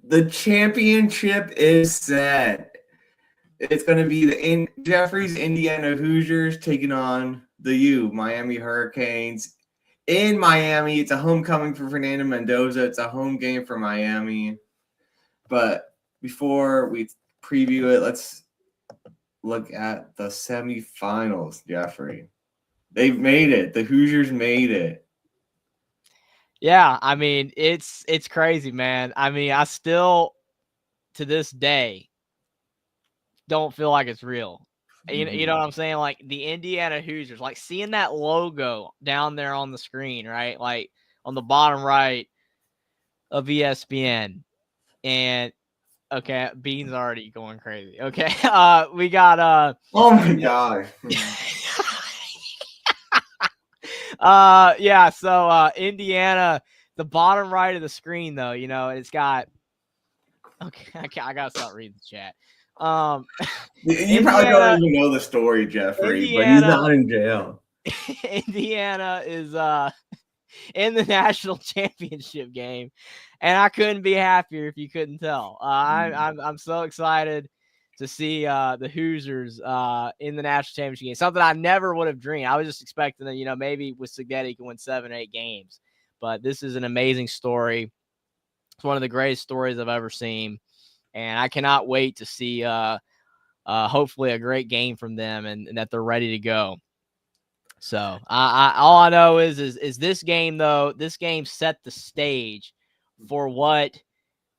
The championship is set. It's going to be Jeffrey's Indiana Hoosiers taking on the Miami Hurricanes. In Miami, it's a homecoming for Fernando Mendoza. It's a home game for Miami. But before we preview it, let's look at the semifinals, Jeffrey. They've made it. The Hoosiers made it. Yeah, I mean, it's crazy, man. I mean, I still, to this day, don't feel like it's real. You know what I'm saying? Like the Indiana Hoosiers, like seeing that logo down there on the screen, right? Like on the bottom right of ESPN. And okay, Bean's already going crazy. Okay. We got oh my gosh. Yeah, so Indiana, the bottom right of the screen though, it's got okay, I gotta start reading the chat. You probably don't even know the story, Jeffrey, but he's not in jail. Indiana is in the national championship game, and I couldn't be happier if you couldn't tell. I'm so excited to see the Hoosiers in the national championship game. Something I never would have dreamed. I was just expecting that, maybe with Signetti can win 7 or 8 games. But this is an amazing story. It's one of the greatest stories I've ever seen. And I cannot wait to see hopefully a great game from them and that they're ready to go. So all I know is this game, though, this game set the stage for what,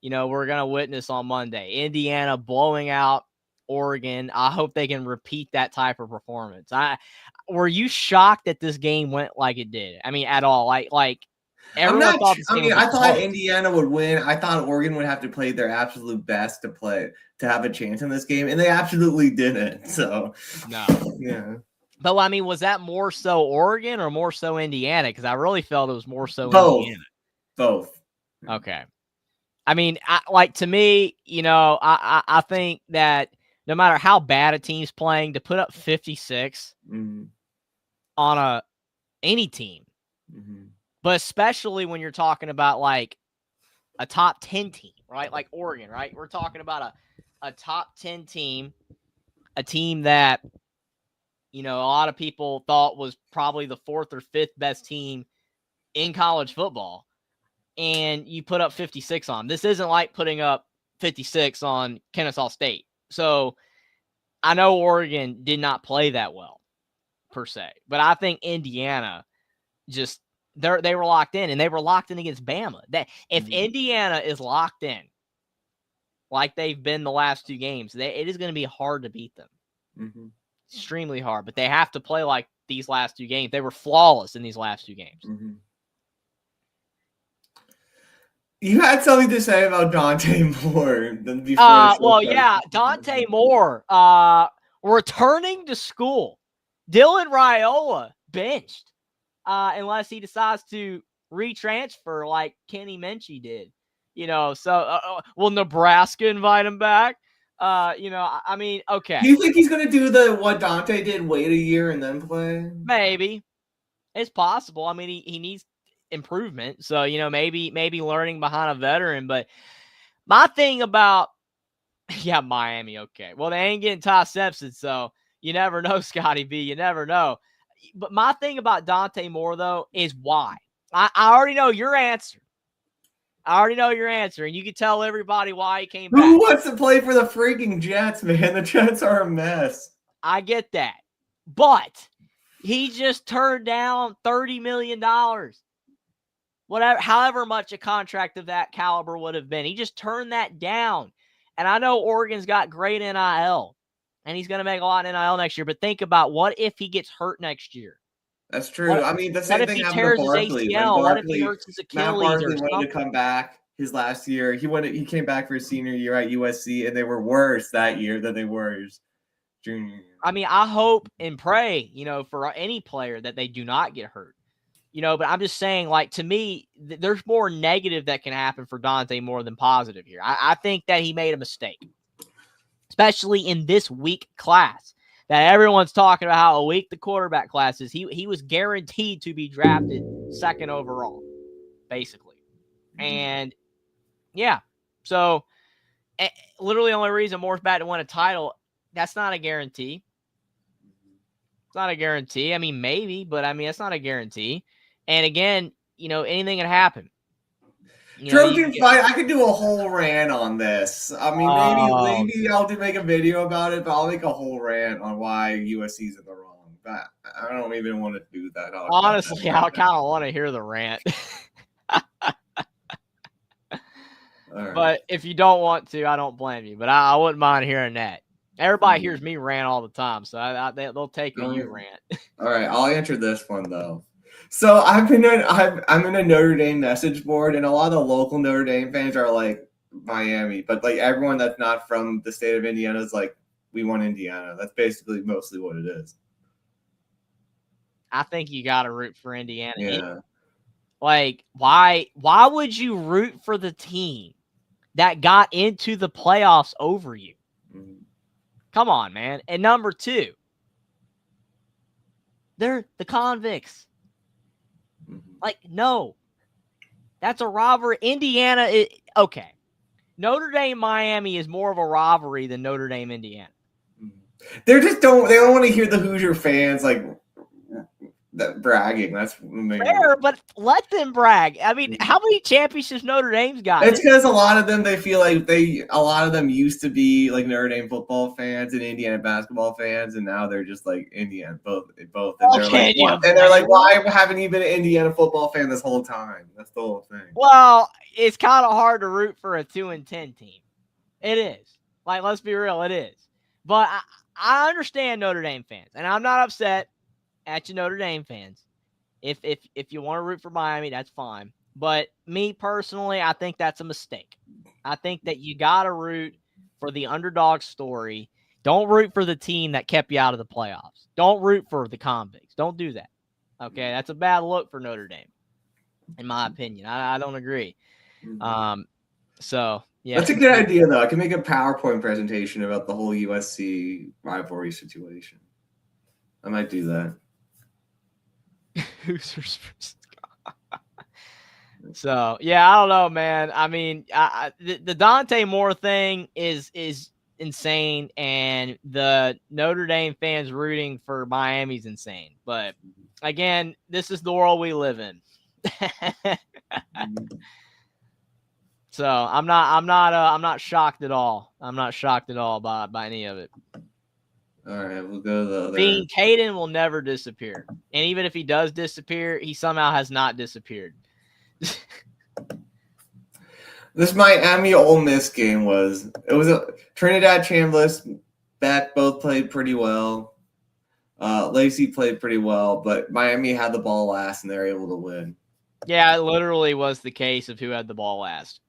we're going to witness on Monday. Indiana blowing out Oregon. I hope they can repeat that type of performance. Were you shocked that this game went like it did? I mean, at all? Like everyone thought this game I thought Indiana would win. I thought Oregon would have to play their absolute best to have a chance in this game, and they absolutely didn't. So no. Yeah. But, I mean, was that more so Oregon or more so Indiana? Because I really felt it was more so Indiana. Both. Okay. I mean, to me, I think that no matter how bad a team's playing, to put up 56 on any team, but especially when you're talking about like a top 10 team, right? Like Oregon, right? We're talking about a top 10 team, a team that, a lot of people thought was probably the 4th or 5th best team in college football. And you put up 56 on them. This isn't like putting up 56 on Kennesaw State. So I know Oregon did not play that well per se, but I think Indiana just they were locked in, and they were locked in against Bama. That if Indiana is locked in like they've been the last 2 games, it is going to be hard to beat them. Extremely hard, but they have to play like these last 2 games. They were flawless in these last 2 games. You had something to say about Dante Moore before. Well, yeah, Dante Moore returning to school. Dylan Raiola benched unless he decides to retransfer like Kenny Minchie did. So will Nebraska invite him back? I mean, okay. Do you think he's going to do what Dante did, wait a year and then play? Maybe. It's possible. I mean, he needs improvement. So, maybe learning behind a veteran. But my thing about, Miami, okay. Well, they ain't getting Ty Simpson, so you never know, Scotty B. You never know. But my thing about Dante Moore, though, is why. I already know your answer. And you can tell everybody why he came back. Who wants to play for the freaking Jets, man? The Jets are a mess. I get that. But he just turned down $30 million. However much a contract of that caliber would have been. He just turned that down. And I know Oregon's got great NIL, and he's going to make a lot in NIL next year. But think about what if he gets hurt next year? That's true. I mean, the same thing happened to Barkley. What if he hurts his Achilles? Matt Barkley wanted to come back his last year. He came back for his senior year at USC, and they were worse that year than they were his junior year. I mean, I hope and pray, for any player that they do not get hurt. But I'm just saying, like, to me, there's more negative that can happen for Dante Moore than positive here. I think that he made a mistake, especially in this weak class that everyone's talking about how weak the quarterback class is. He was guaranteed to be drafted 2nd overall, basically. And, yeah, So literally the only reason Moore's back to win a title, that's not a guarantee. It's not a guarantee. I mean, maybe, but I mean, it's not a guarantee. And again, anything can happen. Trojan fight. I could do a whole rant on this. I mean, maybe I'll make a video about it, but I'll make a whole rant on why USC's in the wrong. But I don't even want to do that. Honestly, I kind of want to hear the rant. Right. But if you don't want to, I don't blame you. But I wouldn't mind hearing that. Everybody hears me rant all the time, so they'll take a you rant. All right, I'll answer this one though. So I'm in a Notre Dame message board, and a lot of the local Notre Dame fans are like Miami, but like everyone that's not from the state of Indiana is like, we want Indiana. That's basically mostly what it is. I think you got to root for Indiana. Yeah. Like, why would you root for the team that got into the playoffs over you? Mm-hmm. Come on, man. And number 2, they're the convicts. Mm-hmm. Like, no. That's a robbery. Indiana is okay. Notre Dame Miami is more of a robbery than Notre Dame Indiana. They don't want to hear the Hoosier fans like that bragging. That's fair, but let them brag. I mean, how many championships Notre Dame's got? It's because a lot of them, they feel like a lot of them used to be like Notre Dame football fans and Indiana basketball fans, and now they're just like Indiana both. And they're like, why haven't you been an Indiana football fan this whole time? That's the whole thing. Well, it's kind of hard to root for a 2-10 team. It is. Like, let's be real, it is. But I understand Notre Dame fans, and I'm not upset at you Notre Dame fans. If you want to root for Miami, that's fine. But me personally, I think that's a mistake. I think that you got to root for the underdog story. Don't root for the team that kept you out of the playoffs. Don't root for the convicts. Don't do that. Okay, that's a bad look for Notre Dame, in my opinion. I don't agree. So, yeah. That's a good idea, though. I can make a PowerPoint presentation about the whole USC rivalry situation. I might do that. So, yeah, I don't know, man. I mean, the Dante Moore thing is insane, and the Notre Dame fans rooting for Miami's insane. But again, this is the world we live in. So I'm not shocked at all. I'm not shocked at all by any of it. All right, we'll go to the other. Being Caden will never disappear. And even if he does disappear, he somehow has not disappeared. This Miami Ole Miss game was a Trinidad Chambliss, Beck both played pretty well. Lacey played pretty well, but Miami had the ball last and they were able to win. Yeah, it literally was the case of who had the ball last.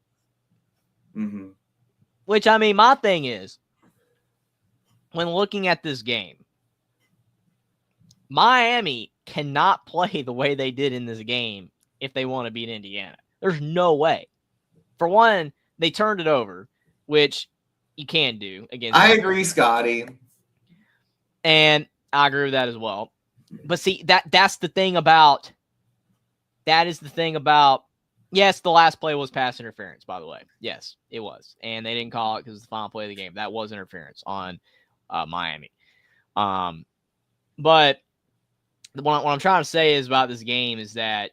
Mm-hmm. Which, I mean, my thing is, when looking at this game, Miami cannot play the way they did in this game if they want to beat Indiana. There's no way. For one, they turned it over, which you can do against. I agree, Scotty. And I agree with that as well. But see, that's the thing about. That is the thing about. Yes, the last play was pass interference, by the way. Yes, it was. And they didn't call it because it's the final play of the game. That was interference on Miami. But what I'm trying to say is about this game is that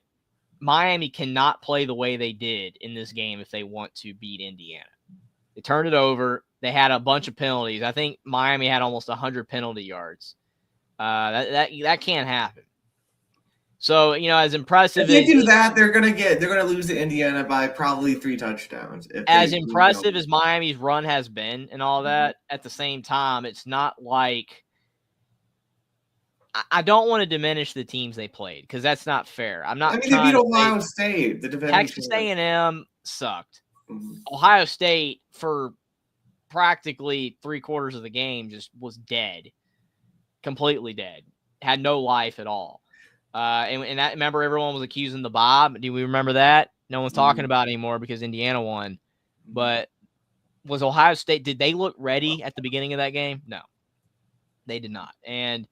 Miami cannot play the way they did in this game if they want to beat Indiana. They turned it over. They had a bunch of penalties. I think Miami had almost 100 penalty yards. That can't happen. So, as impressive if they do that, they're gonna lose to Indiana by probably 3 touchdowns. As impressive as Miami's run has been and all that, at the same time, it's not like I don't want to diminish the teams they played because that's not fair. I'm not. They beat Ohio State. Texas A&M sucked. Mm-hmm. Ohio State for practically 3/4 of the game just was dead, completely dead, had no life at all. And that, remember, everyone was accusing the Bob. Do we remember that? No one's talking about it anymore because Indiana won. But was Ohio State, did they look ready at the beginning of that game? No, they did not. And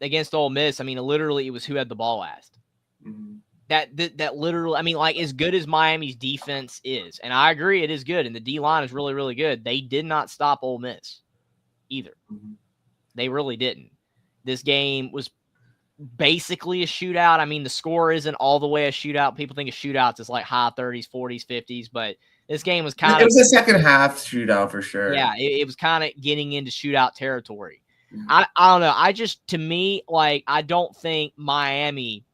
against Ole Miss, I mean, literally it was who had the ball last. Mm-hmm. That literally, I mean, like, as good as Miami's defense is, and I agree it is good, and the D-line is really, really good, they did not stop Ole Miss either. Mm-hmm. They really didn't. This game was basically a shootout. I mean, the score isn't all the way a shootout. People think of shootouts as like high 30s, 40s, 50s, but this game was kind of... It was a second half shootout for sure. Yeah, it was kind of getting into shootout territory. Mm-hmm. I don't know. To me, like, I don't think Miami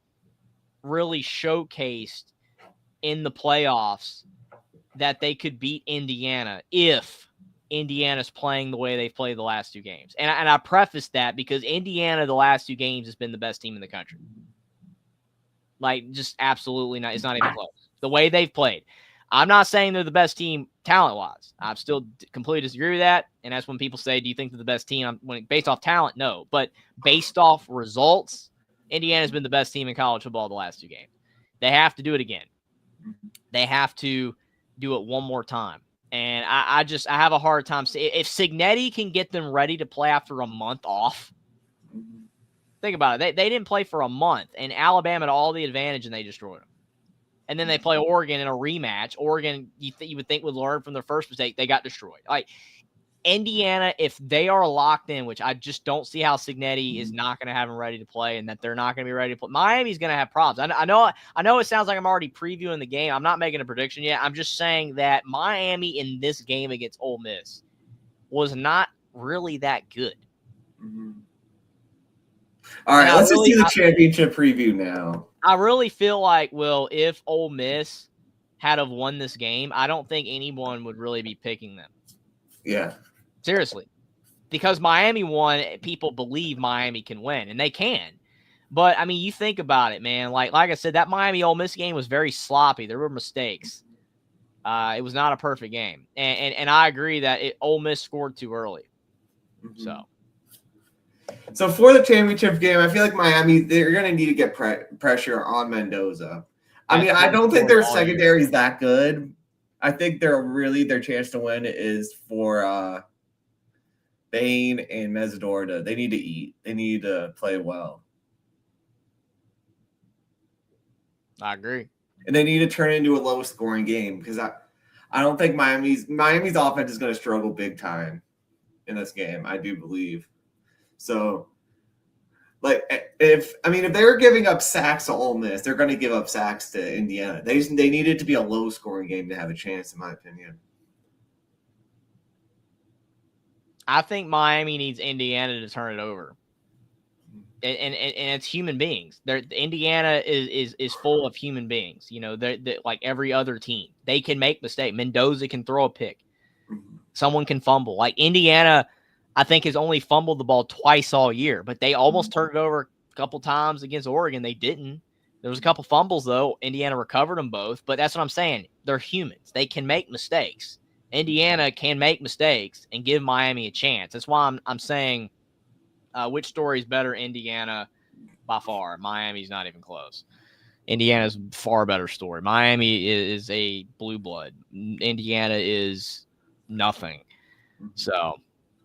really showcased in the playoffs that they could beat Indiana if Indiana's playing the way they've played the last two games. And I preface that because Indiana, the last two games, has been the best team in the country. Like, just absolutely not. It's not even close. The way they've played. I'm not saying they're the best team talent-wise. I still completely disagree with that. And that's when people say, do you think they're the best team? Based off talent, no. But based off results, Indiana's been the best team in college football the last two games. They have to do it again. They have to do it one more time. And I have a hard time saying, if Cignetti can get them ready to play after a month off, think about it. They didn't play for a month, and Alabama had all the advantage, and they destroyed them. And then they play Oregon in a rematch. Oregon, you would think would learn from their first mistake. They got destroyed. Like, Indiana, if they are locked in, which I just don't see how Cignetti is not going to have them ready to play, and that they're not going to be ready to play. Miami's going to have problems. I know it sounds like I'm already previewing the game. I'm not making a prediction yet. I'm just saying that Miami in this game against Ole Miss was not really that good. Mm-hmm. All right, let's just do the championship preview now. I really feel like, Will, if Ole Miss had have won this game, I don't think anyone would really be picking them. Yeah. Seriously. Because Miami won, people believe Miami can win, and they can. But, I mean, you think about it, man. Like I said, that Miami-Ole Miss game was very sloppy. There were mistakes. It was not a perfect game. And I agree that Ole Miss scored too early. Mm-hmm. So for the championship game, I feel like Miami, they're going to need to get pressure on Mendoza. I mean, I don't think their secondary is that good. I think their chance to win is for Bain and Mesidor. They need to eat. They need to play well. I agree. And they need to turn it into a low-scoring game because I don't think Miami's offense is going to struggle big time in this game. I do believe. So, like, if they were giving up sacks to Ole Miss, they're going to give up sacks to Indiana. They need it to be a low-scoring game to have a chance, in my opinion. I think Miami needs Indiana to turn it over. And it's human beings. Indiana is full of human beings. You know, they're like every other team. They can make mistakes. Mendoza can throw a pick. Mm-hmm. Someone can fumble. Like, Indiana, I think, has only fumbled the ball twice all year, but they almost turned it over a couple times against Oregon. They didn't. There was a couple fumbles, though. Indiana recovered them both, but that's what I'm saying. They're humans. They can make mistakes. Indiana can make mistakes and give Miami a chance. That's why I'm saying which story is better, Indiana by far. Miami's not even close. Indiana's a far better story. Miami is a blue blood. Indiana is nothing. So,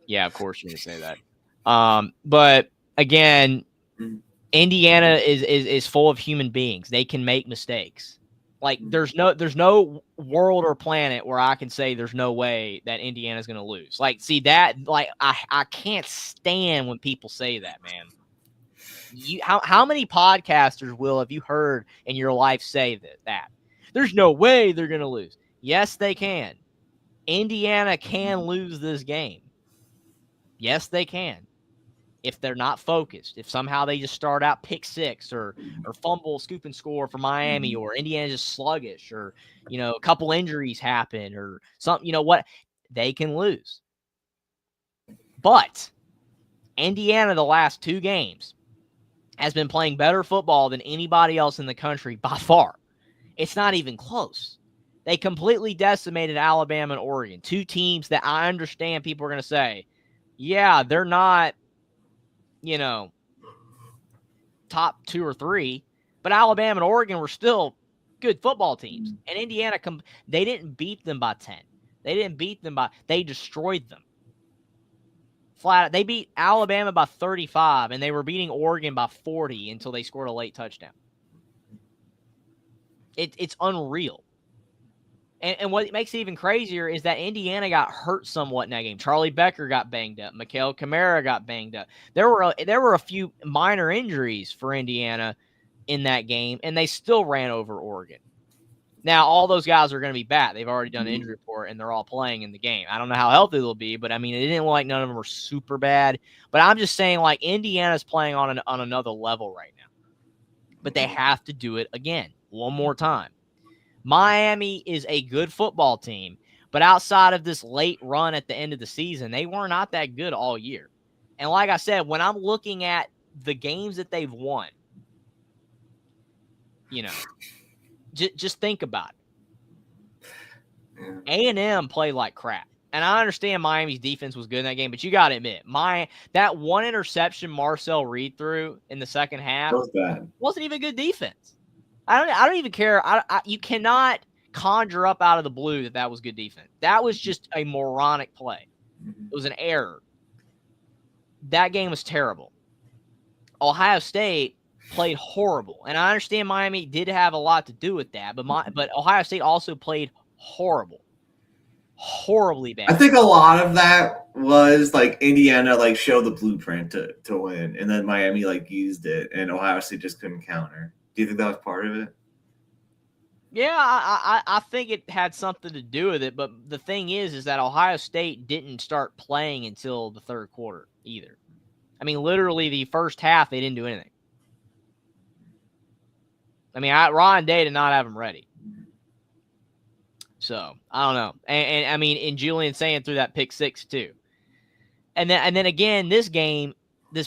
yeah, of course you're going to say that. But, again, Indiana is full of human beings. They can make mistakes. Like, there's no world or planet where I can say there's no way that Indiana's going to lose. Like, see that, like, I can't stand when people say that, man. How many podcasters, Will, have you heard in your life say that? There's no way they're going to lose. Yes, they can. Indiana can lose this game. Yes, they can. If they're not focused, if somehow they just start out pick six or fumble, scoop and score for Miami, or Indiana just sluggish, or, you know, a couple injuries happen or something, you know what, they can lose. But Indiana, the last two games, has been playing better football than anybody else in the country by far. It's not even close. They completely decimated Alabama and Oregon, two teams that I understand people are going to say, yeah, they're not, you know, top 2 or 3, but Alabama and Oregon were still good football teams. And Indiana, they didn't beat them by 10. They didn't beat them they destroyed them. Flat. They beat Alabama by 35, and they were beating Oregon by 40 until they scored a late touchdown. It's unreal. And what makes it even crazier is that Indiana got hurt somewhat in that game. Charlie Becker got banged up. Mikael Kamara got banged up. There were a few minor injuries for Indiana in that game, and they still ran over Oregon. Now, all those guys are going to be back. They've already done an injury report, and they're all playing in the game. I don't know how healthy they'll be, but, I mean, it didn't look like none of them were super bad. But I'm just saying, like, Indiana's playing on another level right now. But they have to do it again, one more time. Miami is a good football team, but outside of this late run at the end of the season, they were not that good all year. And like I said, when I'm looking at the games that they've won, just think about it. A&M played like crap. And I understand Miami's defense was good in that game, but you got to admit, that one interception Marcel Reed threw in the second half wasn't even good defense. I don't even care. You cannot conjure up out of the blue that was good defense. That was just a moronic play. It was an error. That game was terrible. Ohio State played horrible, and I understand Miami did have a lot to do with that, but Ohio State also played horribly bad. I think a lot of that was like Indiana like showed the blueprint to win, and then Miami like used it, and Ohio State just couldn't counter. Do you think that was part of it? Yeah, I think it had something to do with it, but the thing is that Ohio State didn't start playing until the third quarter either. I mean, literally the first half, they didn't do anything. I mean, Ron Day did not have them ready. So, I don't know. And I mean, and Julian saying through that pick six too. And then again, this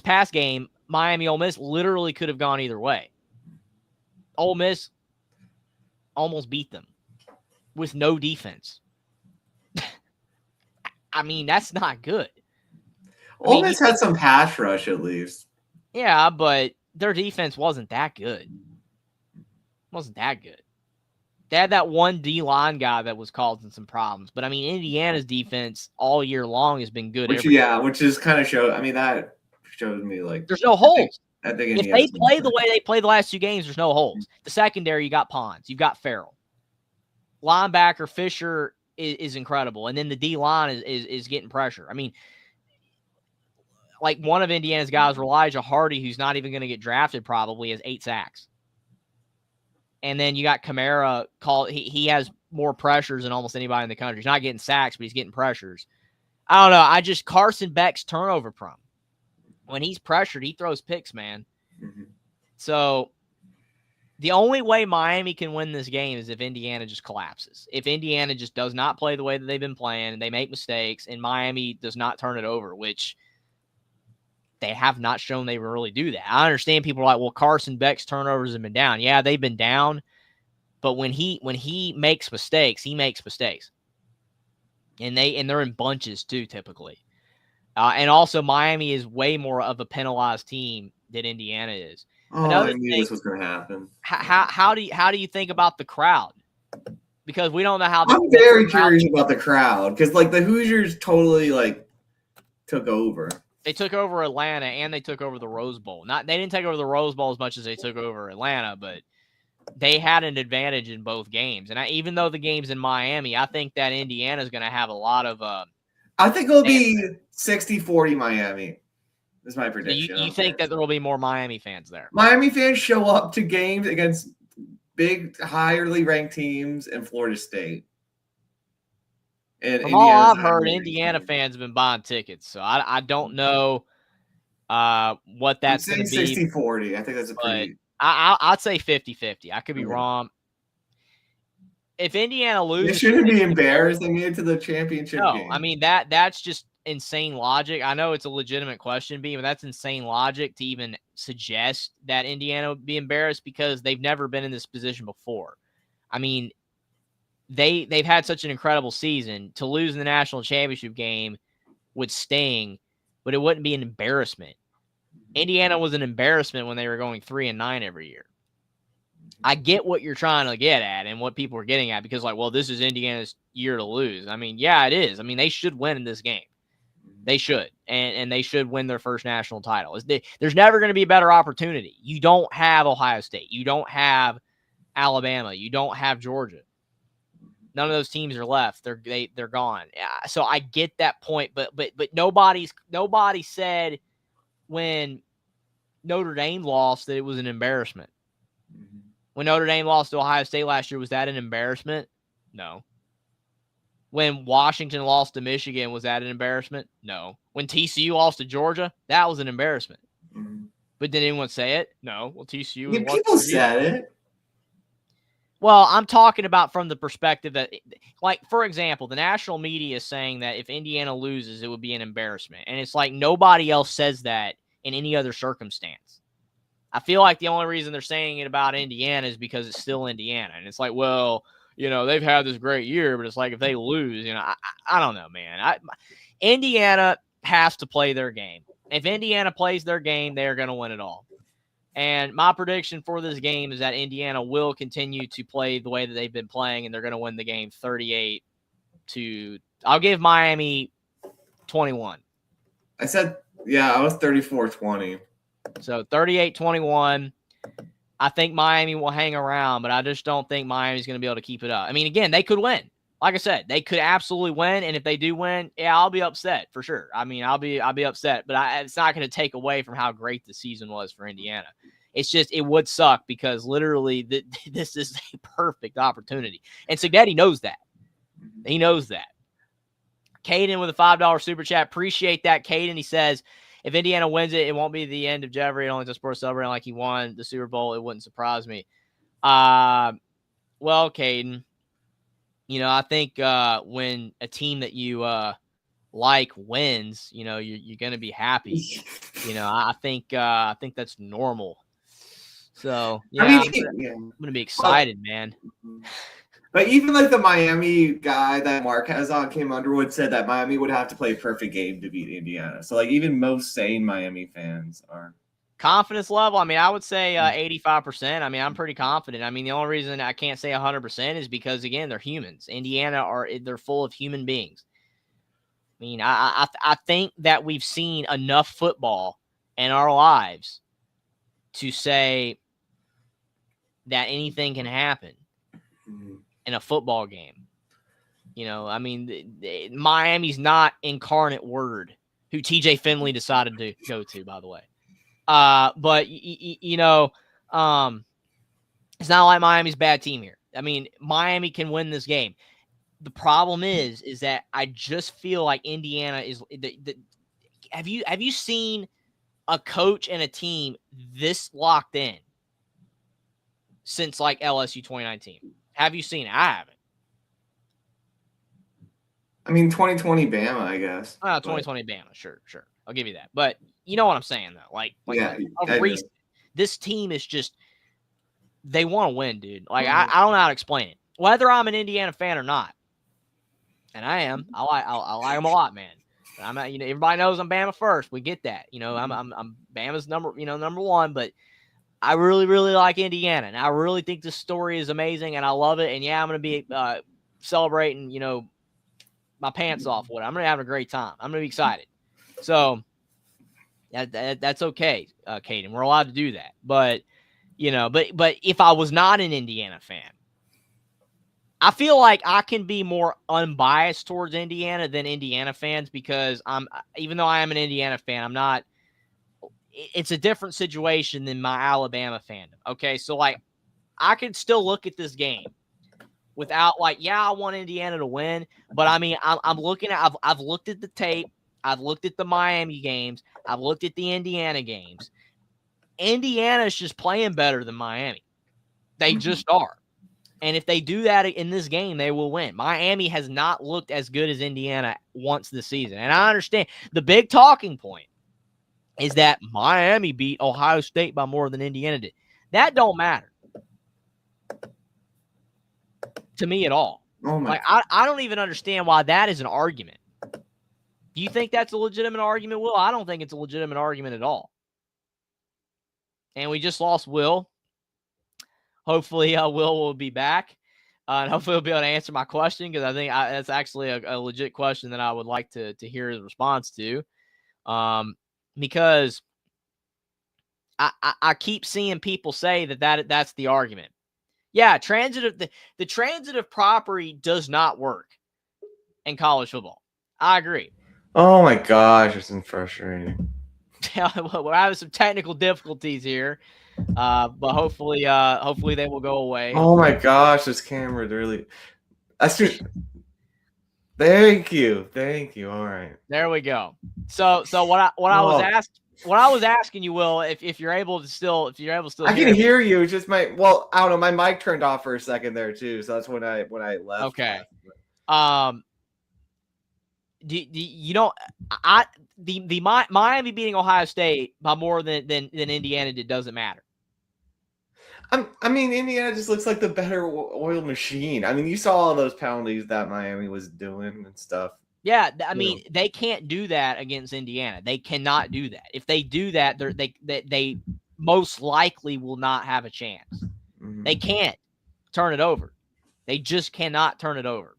past game, Miami Ole Miss literally could have gone either way. Ole Miss almost beat them with no defense. I mean, that's not good. Ole Miss had some pass rush at least. Yeah, but their defense wasn't that good. They had that one D-line guy that was causing some problems. But, I mean, Indiana's defense all year long has been good. Which is kind of show. I mean, that shows me like there's no holes. I think if they play the way they played the last two games, there's no holes. The secondary, you got Pons. You've got Farrell. Linebacker Fisher is incredible. And then the D-line is getting pressure. I mean, like one of Indiana's guys, Elijah Hardy, who's not even going to get drafted probably, has 8 sacks. And then you got Kamara. He has more pressures than almost anybody in the country. He's not getting sacks, but he's getting pressures. I don't know. Carson Beck's turnover prone. When he's pressured, he throws picks, man. Mm-hmm. So the only way Miami can win this game is if Indiana just collapses. If Indiana just does not play the way that they've been playing, and they make mistakes, and Miami does not turn it over, which they have not shown they really do that. I understand people are like, well, Carson Beck's turnovers have been down. Yeah, they've been down, but when he makes mistakes, he makes mistakes. And they're in bunches too, typically. And also, Miami is way more of a penalized team than Indiana is. I knew this was going to happen. How do you think about the crowd? Because we don't know how. I'm very curious about the crowd because like the Hoosiers totally like took over. They took over Atlanta and they took over the Rose Bowl. They didn't take over the Rose Bowl as much as they took over Atlanta, but they had an advantage in both games. And even though the game's in Miami, I think that Indiana's going to have a lot of. I think it'll be 60-40 Miami. Is my prediction. You think that there will be more Miami fans there? Miami fans show up to games against big, highly ranked teams in Florida State. And from all I've heard, Indiana fans have been buying tickets, so I don't know what that's going to be. 60-40. I think that's a pretty. I'd say 50-50. I could be wrong. If Indiana loses, they shouldn't be embarrassed. They made it to the championship game. I mean that's just insane logic. I know it's a legitimate question, but that's insane logic to even suggest that Indiana would be embarrassed because they've never been in this position before. I mean, they've had such an incredible season. To lose in the national championship game would sting, but it wouldn't be an embarrassment. Indiana was an embarrassment when they were going 3-9 every year. I get what you're trying to get at and what people are getting at because, like, well, this is Indiana's year to lose. I mean, yeah, it is. I mean, they should win in this game. They should, and they should win their first national title. There's never going to be a better opportunity. You don't have Ohio State. You don't have Alabama. You don't have Georgia. None of those teams are left. They're gone. So I get that point, but nobody said when Notre Dame lost that it was an embarrassment. When Notre Dame lost to Ohio State last year, was that an embarrassment? No. When Washington lost to Michigan, was that an embarrassment? No. When TCU lost to Georgia, that was an embarrassment. But did anyone say it? No. Well, TCU. Yeah, people said it. Well, I'm talking about from the perspective that, like, for example, the national media is saying that if Indiana loses, it would be an embarrassment. And it's like nobody else says that in any other circumstance. I feel like the only reason they're saying it about Indiana is because it's still Indiana. And it's like, well, they've had this great year, but it's like if they lose, I don't know, man. Indiana has to play their game. If Indiana plays their game, they're going to win it all. And my prediction for this game is that Indiana will continue to play the way that they've been playing, and they're going to win the game 38 to – I'll give Miami 21. I said, yeah, I was 34-20. So 38-21. I think Miami will hang around, but I just don't think Miami's going to be able to keep it up. I mean, again, they could win. Like I said, they could absolutely win, and if they do win, yeah, I'll be upset for sure. I mean, I'll be upset, but it's not going to take away from how great the season was for Indiana. It's just it would suck because literally this is a perfect opportunity, and Signetti knows that. He knows that. Caden with a $5 super chat. Appreciate that, Caden. He says, if Indiana wins it, it won't be the end of Jeffery. It only just sports celebrating like he won the Super Bowl. It wouldn't surprise me. Well, Caden, I think when a team that you like wins, you're going to be happy. I think that's normal. So yeah, I'm going to be excited, man. But even like the Miami guy that Mark has on, Kim Underwood, said that Miami would have to play a perfect game to beat Indiana. So like even most sane Miami fans are. Confidence level, I mean, I would say 85%. I mean, I'm pretty confident. I mean, the only reason I can't say 100% is because, again, they're humans. They're full of human beings. I mean, I think that we've seen enough football in our lives to say that anything can happen in a football game. I mean, Miami's not Incarnate Word, who TJ Finley decided to go to, by the way. But it's not like Miami's a bad team here. I mean, Miami can win this game. The problem is that I just feel like Indiana is have you seen a coach and a team this locked in since like LSU 2019? Have you seen it? I haven't. I mean, 2020 Bama, I guess. 2020 Bama, sure. I'll give you that. But you know what I'm saying, though. This team is just they want to win, dude. Like I don't know how to explain it. Whether I'm an Indiana fan or not, and I am, I like them a lot, man. I'm not, everybody knows I'm Bama first. We get that, I'm Bama's number one, but I really, really like Indiana, and I really think this story is amazing, and I love it. And yeah, I'm gonna be celebrating, my pants off. I'm gonna have a great time. I'm gonna be excited. So that's okay, Caden. We're allowed to do that. But but if I was not an Indiana fan, I feel like I can be more unbiased towards Indiana than Indiana fans because even though I am an Indiana fan, I'm not. It's a different situation than my Alabama fandom. Okay, so like I could still look at this game without I want Indiana to win, but I mean I'm looking at I've looked at the tape, I've looked at the Miami games, I've looked at the Indiana games. Indiana's just playing better than Miami. They just are. And if they do that in this game, they will win. Miami has not looked as good as Indiana once this season. And I understand the big talking point is that Miami beat Ohio State by more than Indiana did. That don't matter to me at all. Oh my I don't even understand why that is an argument. Do you think that's a legitimate argument, Will? I don't think it's a legitimate argument at all. And we just lost Will. Hopefully, Will will be back. And hopefully he'll be able to answer my question because I think that's actually a legit question that I would like to hear his response to. Because I keep seeing people say that's the argument. Yeah, the transitive property does not work in college football. I agree. Oh my gosh, it's frustrating. We're having some technical difficulties here, but hopefully they will go away. Oh my gosh, this camera really. Thank you. All right. There we go. So what I was asking you, Will, if you're able to still I hear can me. hear you. Just I don't know. My mic turned off for a second there too, so that's when I left. Okay. Miami beating Ohio State by more than Indiana did doesn't matter. I mean, Indiana just looks like the better oil machine. I mean, you saw all those penalties that Miami was doing and stuff. Yeah, I mean, they can't do that against Indiana. They cannot do that. If they do that, they most likely will not have a chance. Mm-hmm. They can't turn it over. They just cannot turn it over.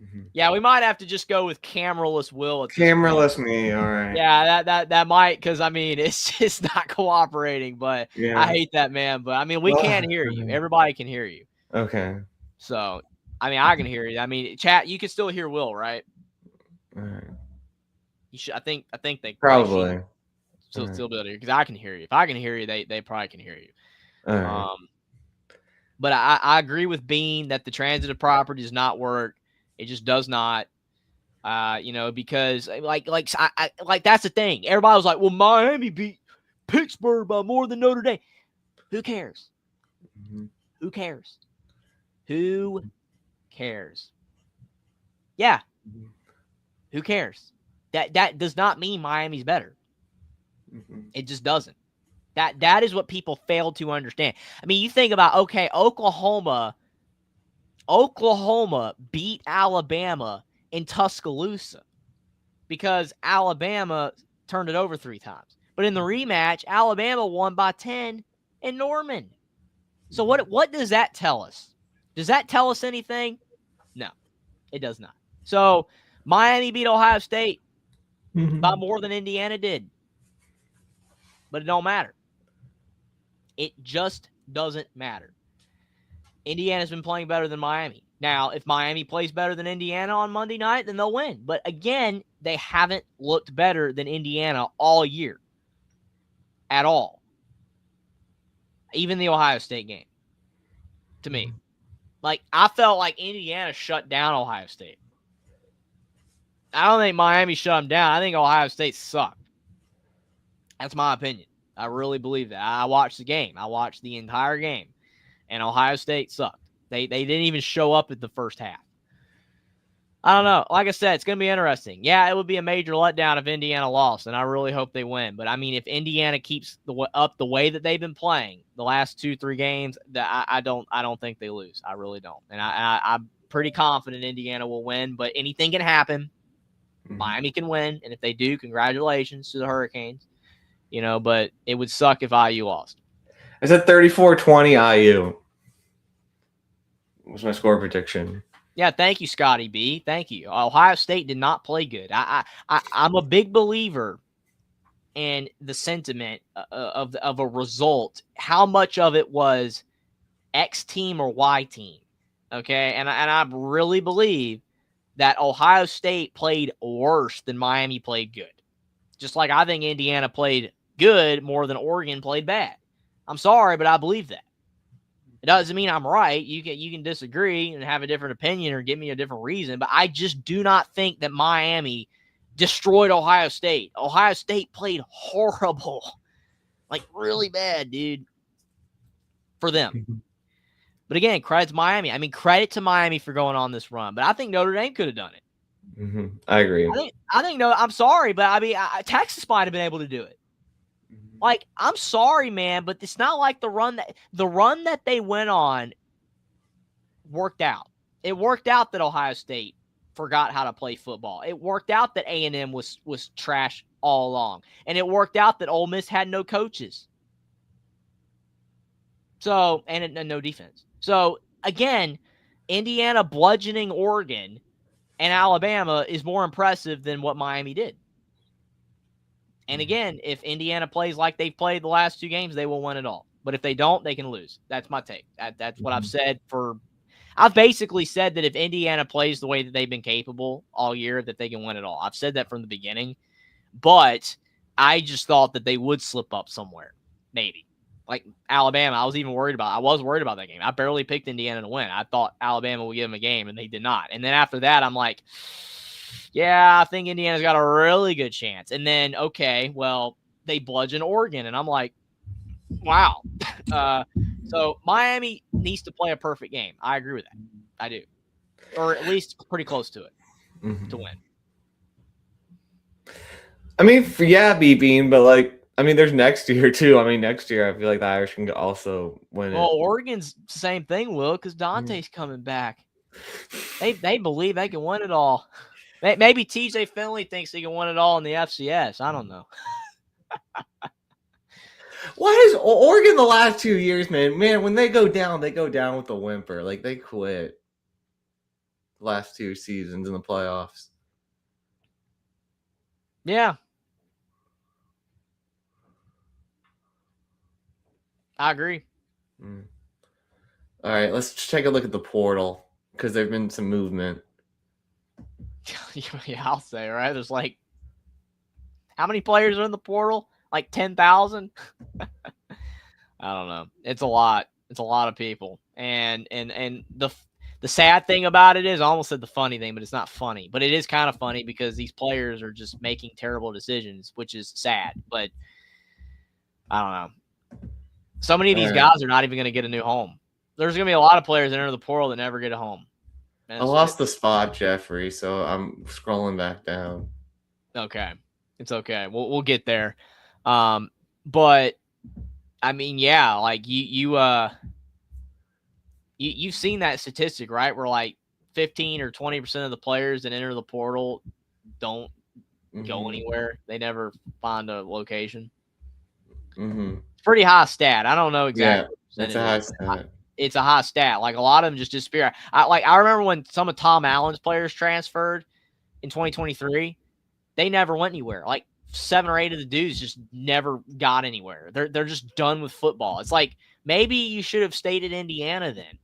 Mm-hmm. Yeah, we might have to just go with cameraless Will. Cameraless me, all right. Yeah, that might, because I mean it's just not cooperating. But yeah. I hate that, man. But I mean, we can hear you. Everybody can hear you. Okay. So I mean, I can hear you. I mean, chat, you can still hear Will, right? All right. You should. I think they probably still be able to hear, because I can hear you. If I can hear you, they probably can hear you. All right. But I agree with Bean that the transitive property does not work. It just does not. Because like that's the thing. Everybody was like, well, Miami beat Pittsburgh by more than Notre Dame. Who cares? Mm-hmm. Who cares? Who cares? Yeah. Mm-hmm. Who cares? That does not mean Miami's better. Mm-hmm. It just doesn't. That is what people fail to understand. I mean, you think about, okay, Oklahoma beat Alabama in Tuscaloosa because Alabama turned it over 3 times. But in the rematch, Alabama won by 10 in Norman. So what does that tell us? Does that tell us anything? No, it does not. So Miami beat Ohio State by more than Indiana did. But it don't matter. It just doesn't matter. Indiana's been playing better than Miami. Now, if Miami plays better than Indiana on Monday night, then they'll win. But again, they haven't looked better than Indiana all year. At all. Even the Ohio State game. To me. Like, I felt like Indiana shut down Ohio State. I don't think Miami shut them down. I think Ohio State sucked. That's my opinion. I really believe that. I watched the game. I watched the entire game. And Ohio State sucked. They didn't even show up at the first half. I don't know. Like I said, it's going to be interesting. Yeah, it would be a major letdown if Indiana lost, and I really hope they win. But, I mean, if Indiana keeps up the way that they've been playing the last 2-3 games, I don't think they lose. I really don't. And I'm pretty confident Indiana will win, but anything can happen. Mm-hmm. Miami can win, and if they do, congratulations to the Hurricanes. But it would suck if IU lost. I said 34-20 IU. Was my score prediction. Yeah, thank you, Scotty B. Thank you. Ohio State did not play good. I'm a big believer in the sentiment of a result. How much of it was X team or Y team? Okay, and I really believe that Ohio State played worse than Miami played good. Just like I think Indiana played good more than Oregon played bad. I'm sorry, but I believe that. It doesn't mean I'm right. You can disagree and have a different opinion or give me a different reason, but I just do not think that Miami destroyed Ohio State. Ohio State played horrible. Like, really bad, dude, for them. But again, credit to Miami. I mean, credit to Miami for going on this run, but I think Notre Dame could have done it. Mm-hmm. I agree. I think no, I'm sorry, but I mean, Texas might have been able to do it. Like, I'm sorry, man, but it's not like the run that they went on worked out. It worked out that Ohio State forgot how to play football. It worked out that A&M was trash all along. And it worked out that Ole Miss had no coaches. So, and no defense. So, again, Indiana bludgeoning Oregon and Alabama is more impressive than what Miami did. And again, if Indiana plays like they've played the last 2 games, they will win it all. But if they don't, they can lose. That's my take. That's what I've said for – I've basically said that if Indiana plays the way that they've been capable all year, that they can win it all. I've said that from the beginning. But I just thought that they would slip up somewhere, maybe. Like Alabama, I was worried about that game. I barely picked Indiana to win. I thought Alabama would give them a game, and they did not. And then after that, I'm like, yeah, I think Indiana's got a really good chance. And then, okay, well, they bludgeon Oregon, and I'm like, wow. So Miami needs to play a perfect game. I agree with that. I do. Or at least pretty close to it to win. I mean, Bean, but like, I mean, there's next year too. I mean, next year I feel like the Irish can also win it. Well, Oregon's the same thing, Will, because Dante's coming back. They believe they can win it all. Maybe TJ Finley thinks he can win it all in the FCS. I don't know. Why is Oregon the last 2 years, man? Man, when they go down with a whimper. Like, they quit the last 2 seasons in the playoffs. Yeah. I agree. All right, let's take a look at the portal because there's been some movement. Yeah, I'll say, right? There's like, how many players are in the portal? Like 10,000? I don't know. It's a lot. It's a lot of people. And the sad thing about it is, I almost said the funny thing, but it's not funny. But it is kind of funny because these players are just making terrible decisions, which is sad. But I don't know. So many of these guys are not even going to get a new home. There's going to be a lot of players that enter the portal that never get a home. I lost the spot, Jeffrey, so I'm scrolling back down. Okay. It's okay. We'll get there. But I mean, yeah, like you've seen that statistic, right? Where like 15 or 20% of the players that enter the portal don't go anywhere. They never find a location. It's pretty high stat. I don't know exactly. Yeah, it's a high stat. It's a high stat. Like a lot of them just disappear. I remember when some of Tom Allen's players transferred in 2023, they never went anywhere. Like 7 or 8 of the dudes just never got anywhere. They're just done with football. It's like maybe you should have stayed at Indiana then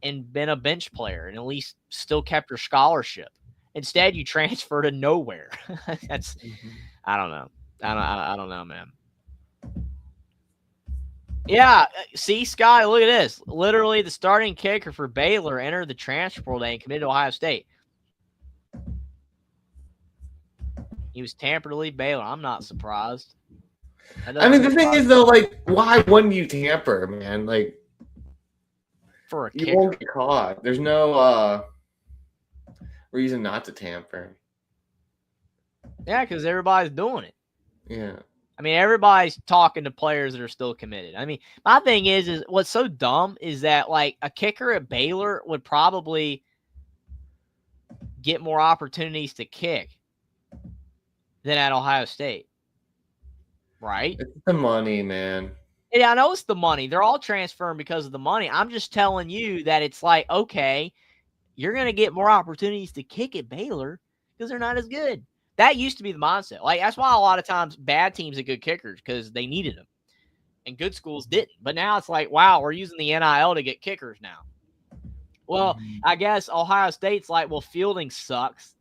and been a bench player and at least still kept your scholarship. Instead, you transfer to nowhere. That's I don't know. I don't know, man. Yeah, see, Sky, look at this. Literally, the starting kicker for Baylor entered the transfer portal and committed to Ohio State. He was tampered to leave Baylor. I'm not surprised. I mean, the thing is, though, like, why wouldn't you tamper, man? Like, for a kicker. You won't get caught. There's no reason not to tamper. Yeah, because everybody's doing it. Yeah. I mean, everybody's talking to players that are still committed. I mean, my thing is what's so dumb is that, like, a kicker at Baylor would probably get more opportunities to kick than at Ohio State. Right? It's the money, man. Yeah, I know it's the money. They're all transferring because of the money. I'm just telling you that it's like, okay, you're going to get more opportunities to kick at Baylor because they're not as good. That used to be the mindset. Like, that's why a lot of times bad teams are good kickers because they needed them. And good schools didn't. But now it's like, wow, we're using the NIL to get kickers now. Well, I guess Ohio State's like, well, fielding sucks.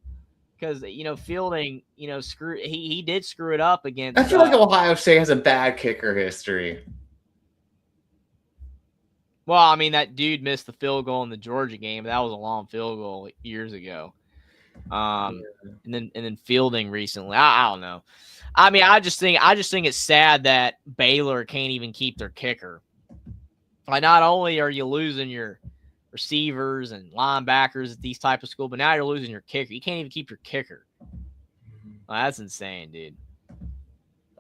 Because, fielding, he did screw it up against. I feel like Ohio State has a bad kicker history. Well, I mean, that dude missed the field goal in the Georgia game. That was a long field goal years ago. And then fielding recently. I don't know. I mean, I just think it's sad that Baylor can't even keep their kicker. Like, not only are you losing your receivers and linebackers at these type of schools, but now you're losing your kicker. You can't even keep your kicker. Well, that's insane, dude.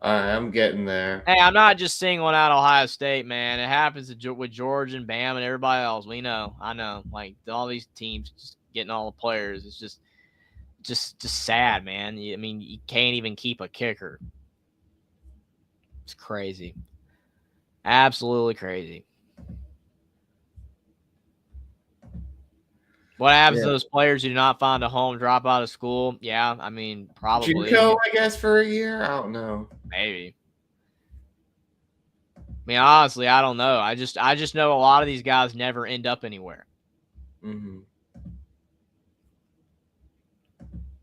I'm getting there. Hey, I'm not just singling out Ohio State, man. It happens with Georgia and Bam and everybody else. We know. I know. Like, all these teams just getting all the players. It's just sad, man. I mean, you can't even keep a kicker. It's crazy. Absolutely crazy. What happens to those players who do not find a home, drop out of school? Yeah, I mean, probably. JUCO, I guess, for a year? I don't know. Maybe. mean, honestly, I don't know. I just know a lot of these guys never end up anywhere. Mm-hmm.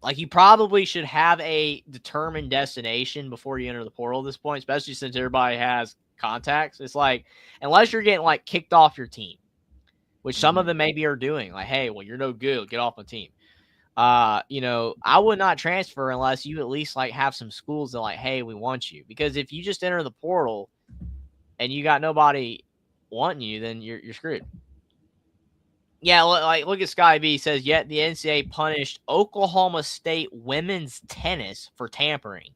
Like, you probably should have a determined destination before you enter the portal at this point, especially since everybody has contacts. It's like, unless you're getting like kicked off your team, which some of them maybe are doing, like, hey, well, you're no good, get off my team. I would not transfer unless you at least like have some schools that like, hey, we want you. Because if you just enter the portal and you got nobody wanting you, then you're screwed. Yeah, like look at Sky B. He says, yet the NCAA punished Oklahoma State women's tennis for tampering.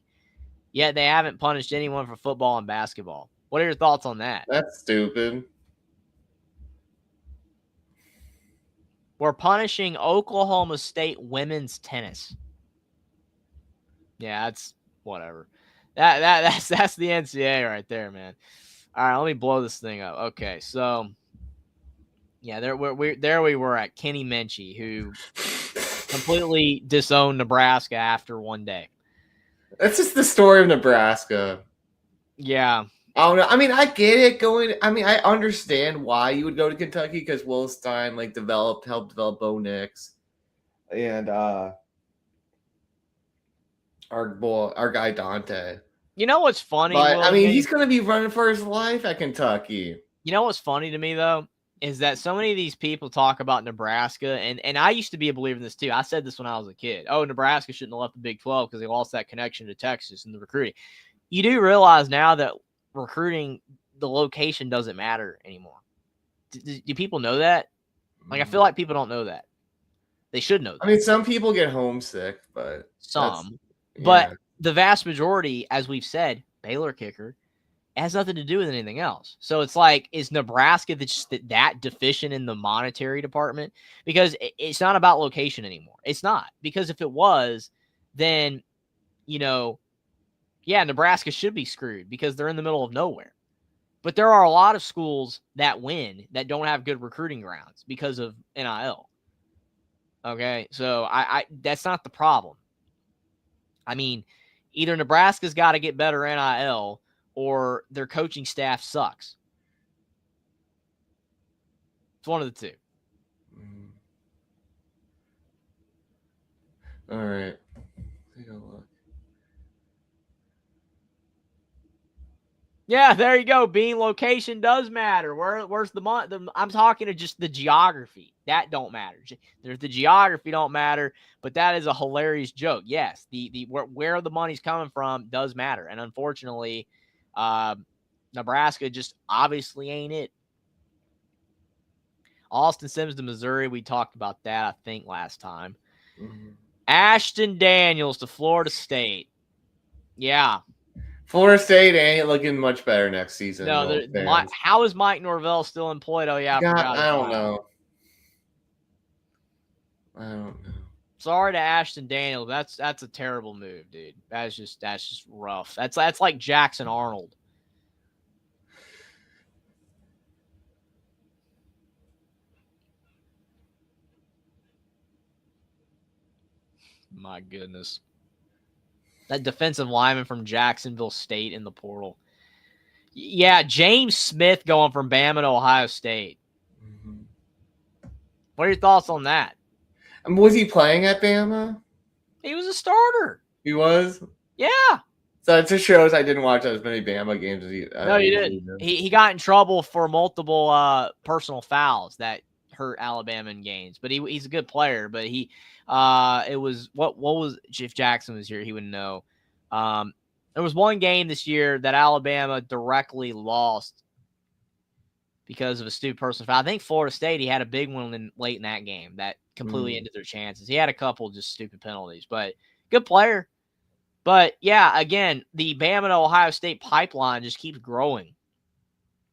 Yet they haven't punished anyone for football and basketball. What are your thoughts on that? That's stupid. We're punishing Oklahoma State women's tennis. Yeah, that's whatever. That's the NCAA right there, man. All right, let me blow this thing up. Okay, so yeah, there we were at Kenny Minchie, who completely disowned Nebraska after one day. That's just the story of Nebraska. Yeah. I don't know. I mean, I get it I understand why you would go to Kentucky because Will Stein helped develop Bo Nix. And our guy Dante. You know what's funny? But Will, I mean, he's gonna be running for his life at Kentucky. You know what's funny to me though is that so many of these people talk about Nebraska, and I used to be a believer in this too. I said this when I was a kid. Oh, Nebraska shouldn't have left the Big 12 because they lost that connection to Texas and the recruiting. You do realize now that recruiting, the location doesn't matter anymore. Do people know that? Like, I feel like people don't know that. They should know that. I mean, some people get homesick, but but the vast majority, as we've said, Baylor kicker, has nothing to do with anything else. So it's like, is Nebraska just that deficient in the monetary department? Because it's not about location anymore. It's not. Because if it was, then, Nebraska should be screwed because they're in the middle of nowhere. But there are a lot of schools that win that don't have good recruiting grounds because of NIL. Okay, so I that's not the problem. I mean, either Nebraska's got to get better NIL or their coaching staff sucks. It's one of the two. All right. Take a look. Yeah, there you go. Being location does matter. Where's the money? I'm talking to just the geography. That don't matter. There's the geography don't matter, but that is a hilarious joke. Yes, the where the money's coming from does matter, and unfortunately, Nebraska just obviously ain't it. Austin Sims to Missouri. We talked about that, I think, last time. Mm-hmm. Ashton Daniels to Florida State. Yeah. Florida State ain't looking much better next season. No, how is Mike Norvell still employed? Oh, yeah, I don't know. Sorry to Ashton Daniels. That's a terrible move, dude. That's just rough. That's like Jackson Arnold. My goodness. That defensive lineman from Jacksonville State in the portal. Yeah, James Smith going from Bama to Ohio State. Mm-hmm. What are your thoughts on that? Was he playing at Bama? He was a starter. He was? Yeah. So it just shows I didn't watch as many Bama games as he. No, you didn't. He got in trouble for multiple personal fouls that hurt Alabama in games. But he's a good player. But he it was what was, if Jackson was here, he would know. There was one game this year that Alabama directly lost because of a stupid personal foul. I think Florida State, he had a big one late in that game that completely ended their chances. He had a couple just stupid penalties, but good player. But yeah, again, the Bama to Ohio State pipeline just keeps growing.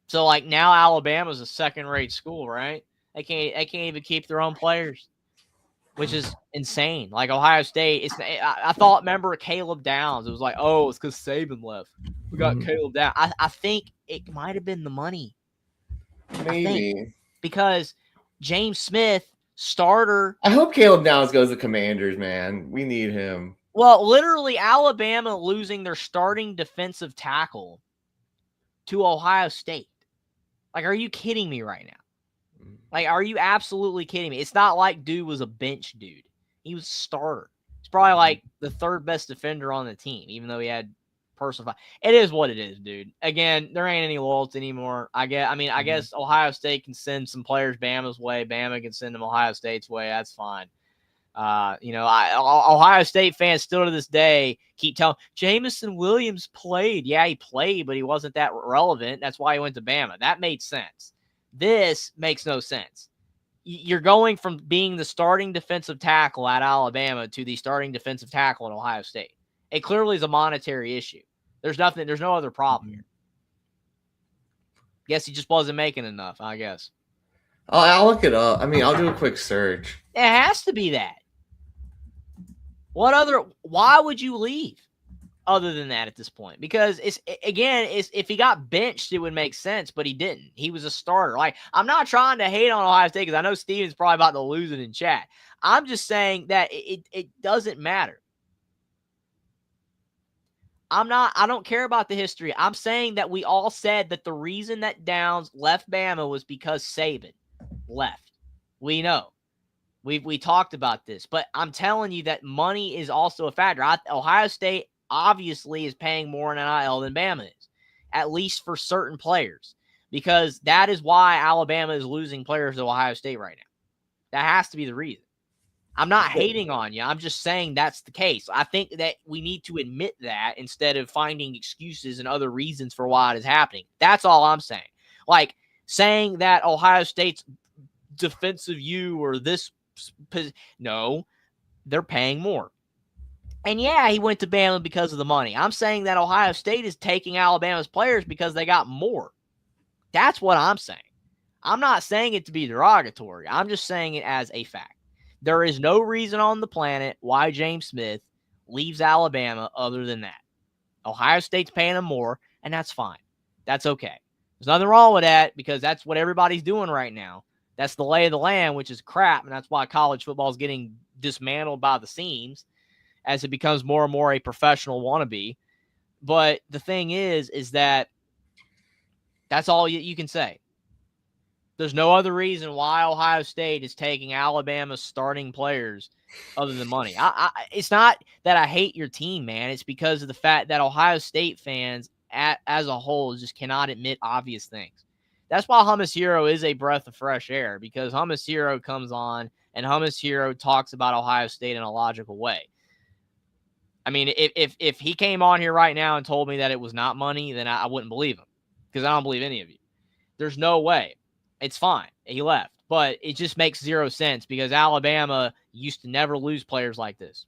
So like now Alabama's a second-rate school, right? They can't even keep their own players, which is insane. Like Ohio State, I thought, remember Caleb Downs? It was like, oh, it's because Saban left. We got Caleb Downs. I think it might have been the money. Maybe. Because James Smith, starter. I hope Caleb Downs goes to Commanders, man. We need him. Well, literally Alabama losing their starting defensive tackle to Ohio State. Like, are you kidding me right now? Like, are you absolutely kidding me? It's not like dude was a bench dude. He was a starter. He's probably like the third best defender on the team, even though he had personal. It is what it is, dude. Again, there ain't any loyalty anymore. I guess Ohio State can send some players Bama's way. Bama can send them Ohio State's way. That's fine. Ohio State fans still to this day keep telling Jamison Williams played. Yeah, he played, but he wasn't that relevant. That's why he went to Bama. That made sense. This makes no sense. You're going from being the starting defensive tackle at Alabama to the starting defensive tackle at Ohio State. It clearly is a monetary issue. There's no other problem here. Guess he just wasn't making enough, I guess. I'll look it up. I mean, I'll do a quick search. It has to be that. Why would you leave other than that at this point? Because if he got benched, it would make sense, but he didn't. He was a starter. Like, I'm not trying to hate on Ohio State because I know Steven's probably about to lose it in chat. I'm just saying that it doesn't matter. I don't care about the history. I'm saying that we all said that the reason that Downs left Bama was because Saban left. We know. We talked about this, but I'm telling you that money is also a factor. Ohio State obviously is paying more in NIL than Bama is, at least for certain players, because that is why Alabama is losing players to Ohio State right now. That has to be the reason. I'm not hating on you. I'm just saying that's the case. I think that we need to admit that instead of finding excuses and other reasons for why it is happening. That's all I'm saying. Like saying that Ohio State's defensive or this. No, they're paying more. And yeah, he went to Bama because of the money. I'm saying that Ohio State is taking Alabama's players because they got more. That's what I'm saying. I'm not saying it to be derogatory. I'm just saying it as a fact. There is no reason on the planet why James Smith leaves Alabama other than that. Ohio State's paying him more, and that's fine. That's okay. There's nothing wrong with that because that's what everybody's doing right now. That's the lay of the land, which is crap, and that's why college football is getting dismantled by the seams as it becomes more and more a professional wannabe. But the thing is that that's all you can say. There's no other reason why Ohio State is taking Alabama's starting players other than money. It's not that I hate your team, man. It's because of the fact that Ohio State fans as a whole just cannot admit obvious things. That's why Hummus Hero is a breath of fresh air, because Hummus Hero comes on and Hummus Hero talks about Ohio State in a logical way. I mean, if he came on here right now and told me that it was not money, then I wouldn't believe him, because I don't believe any of you. There's no way. It's fine. He left. But it just makes zero sense because Alabama used to never lose players like this.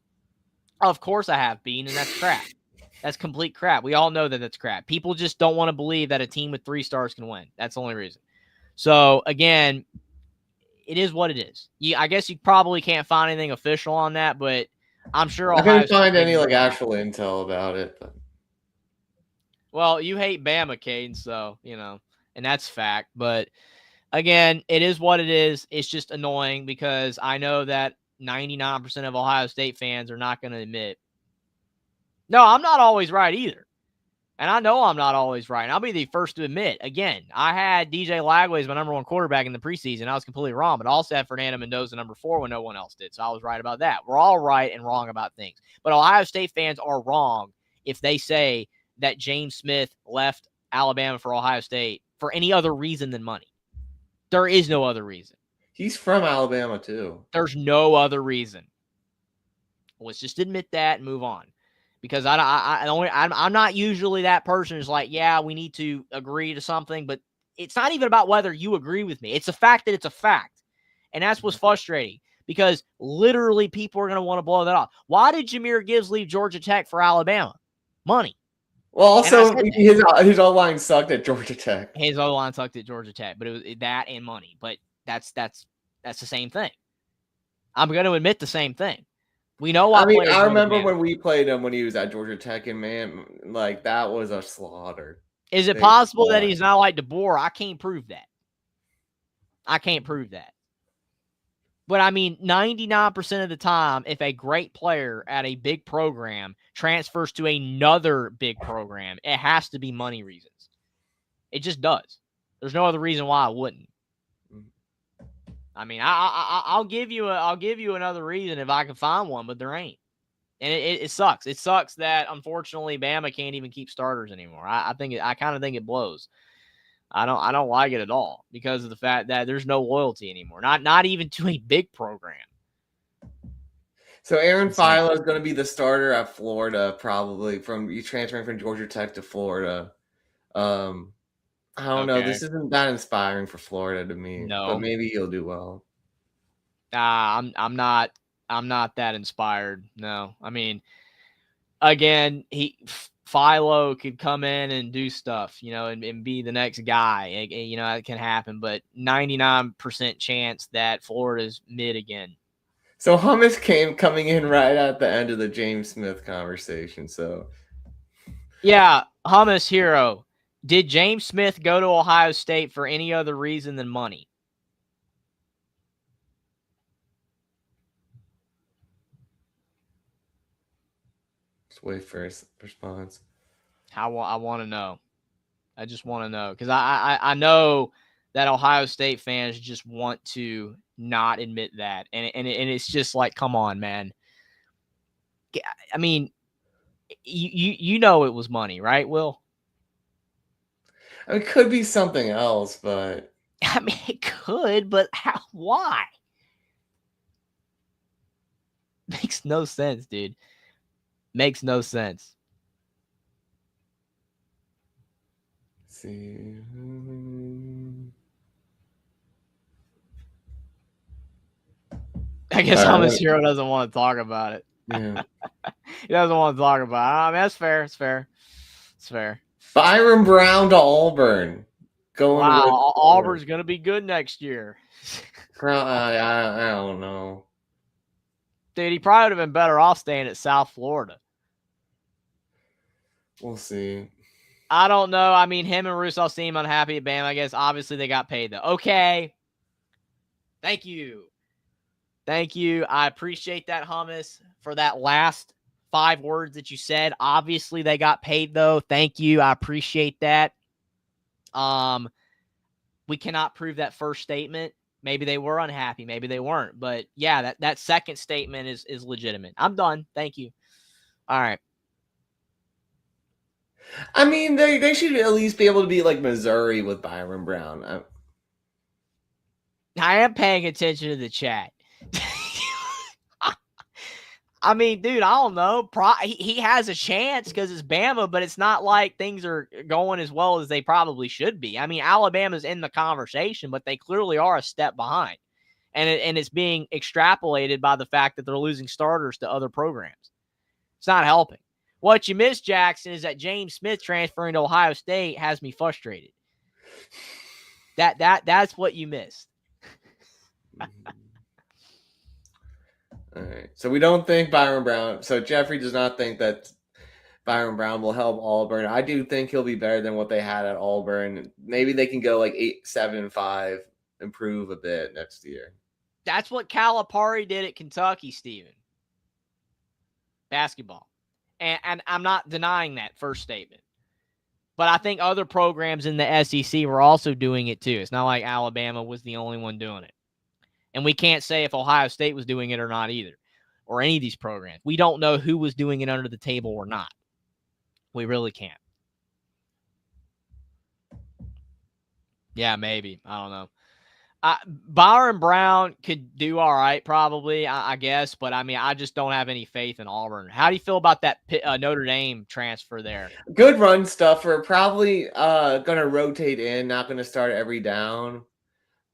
Of course I have, Bean, and that's crap. That's complete crap. We all know that that's crap. People just don't want to believe that a team with 3 stars can win. That's the only reason. So, again, it is what it is. I guess you probably can't find anything official on that, but I'm sure I couldn't find any actual intel about it. But. Well, you hate Bama, Caden, so, and that's fact. But, again, it is what it is. It's just annoying because I know that 99% of Ohio State fans are not going to admit, no, I'm not always right either. And I know I'm not always right. And I'll be the first to admit, again, I had DJ Lagway as my number 1 quarterback in the preseason. I was completely wrong, but I also had Fernando Mendoza number 4 when no one else did. So I was right about that. We're all right and wrong about things. But Ohio State fans are wrong if they say that James Smith left Alabama for Ohio State for any other reason than money. There is no other reason. He's from Alabama, too. There's no other reason. Let's just admit that and move on. Because I'm not usually that person who's like, yeah, we need to agree to something. But it's not even about whether you agree with me. It's the fact that it's a fact. And that's what's frustrating. Because literally people are going to want to blow that off. Why did Jahmyr Gibbs leave Georgia Tech for Alabama? Money. Well, also, his O-line sucked at Georgia Tech. His O-line sucked at Georgia Tech, but it was that and money. But that's the same thing. I'm going to admit the same thing. We know. I remember when we played him when he was at Georgia Tech, and man, like that was a slaughter. Is it possible that he's not like DeBoer? I can't prove that. But I mean, 99% of the time, if a great player at a big program transfers to another big program, it has to be money reasons. It just does. There's no other reason why I wouldn't. I mean, I'll give you another reason if I can find one, but there ain't. And it sucks. It sucks that, unfortunately, Bama can't even keep starters anymore. I kind of think it blows. I don't like it at all because of the fact that there's no loyalty anymore. Not even to a big program. So Aaron Philo is going to be the starter at Florida, probably transferring from Georgia Tech to Florida. I don't know. This isn't that inspiring for Florida to me. No, but maybe he'll do well. I'm not that inspired. No, I mean, again, Philo could come in and do stuff, and be the next guy. It can happen, but 99% chance that Florida's mid again. So Hummus coming in right at the end of the James Smith conversation. So, yeah, Hummus hero. Did James Smith go to Ohio State for any other reason than money? Let's wait for his response. I want to know. I just want to know because I know that Ohio State fans just want to not admit that, and it's just like, come on, man. I mean, you know it was money, right, Will? It could be something else, but I mean, it could, but why? Makes no sense, dude. Makes no sense. Let's see. I guess Hummus Hero doesn't want to talk about it. Yeah. He doesn't want to talk about it. I mean, that's fair. It's fair. It's fair. Byron Brown to Auburn. Auburn's going to be good next year. I don't know. Dude, he probably would have been better off staying at South Florida. We'll see. I don't know. I mean, him and Russo seem unhappy at Bama. I guess obviously they got paid, though. Okay. Thank you. Thank you. I appreciate that, Hummus, for that last 5 words that you said. Obviously, they got paid, though. Thank you. I appreciate that. We cannot prove that first statement. Maybe they were unhappy. Maybe they weren't. But, yeah, that second statement is legitimate. I'm done. Thank you. All right. I mean, they should at least be able to be like Missouri with Byron Brown. I am paying attention to the chat. I mean, dude, I don't know. He has a chance because it's Bama, but it's not like things are going as well as they probably should be. I mean, Alabama's in the conversation, but they clearly are a step behind. And it's being extrapolated by the fact that they're losing starters to other programs. It's not helping. What you missed, Jackson, is that James Smith transferring to Ohio State has me frustrated. That's what you missed. All right. So we don't think Byron Brown. So Jeffrey does not think that Byron Brown will help Auburn. I do think he'll be better than what they had at Auburn. Maybe they can go like 8-7-5, improve a bit next year. That's what Calipari did at Kentucky, Steven. Basketball. And I'm not denying that first statement. But I think other programs in the SEC were also doing it too. It's not like Alabama was the only one doing it. And we can't say if Ohio State was doing it or not either, or any of these programs. We don't know who was doing it under the table or not. We really can't. Yeah, maybe. I don't know. Byron Brown could do all right, probably, I guess. But, I mean, I just don't have any faith in Auburn. How do you feel about that Notre Dame transfer there? Good run stuffer. Probably going to rotate in, not going to start every down.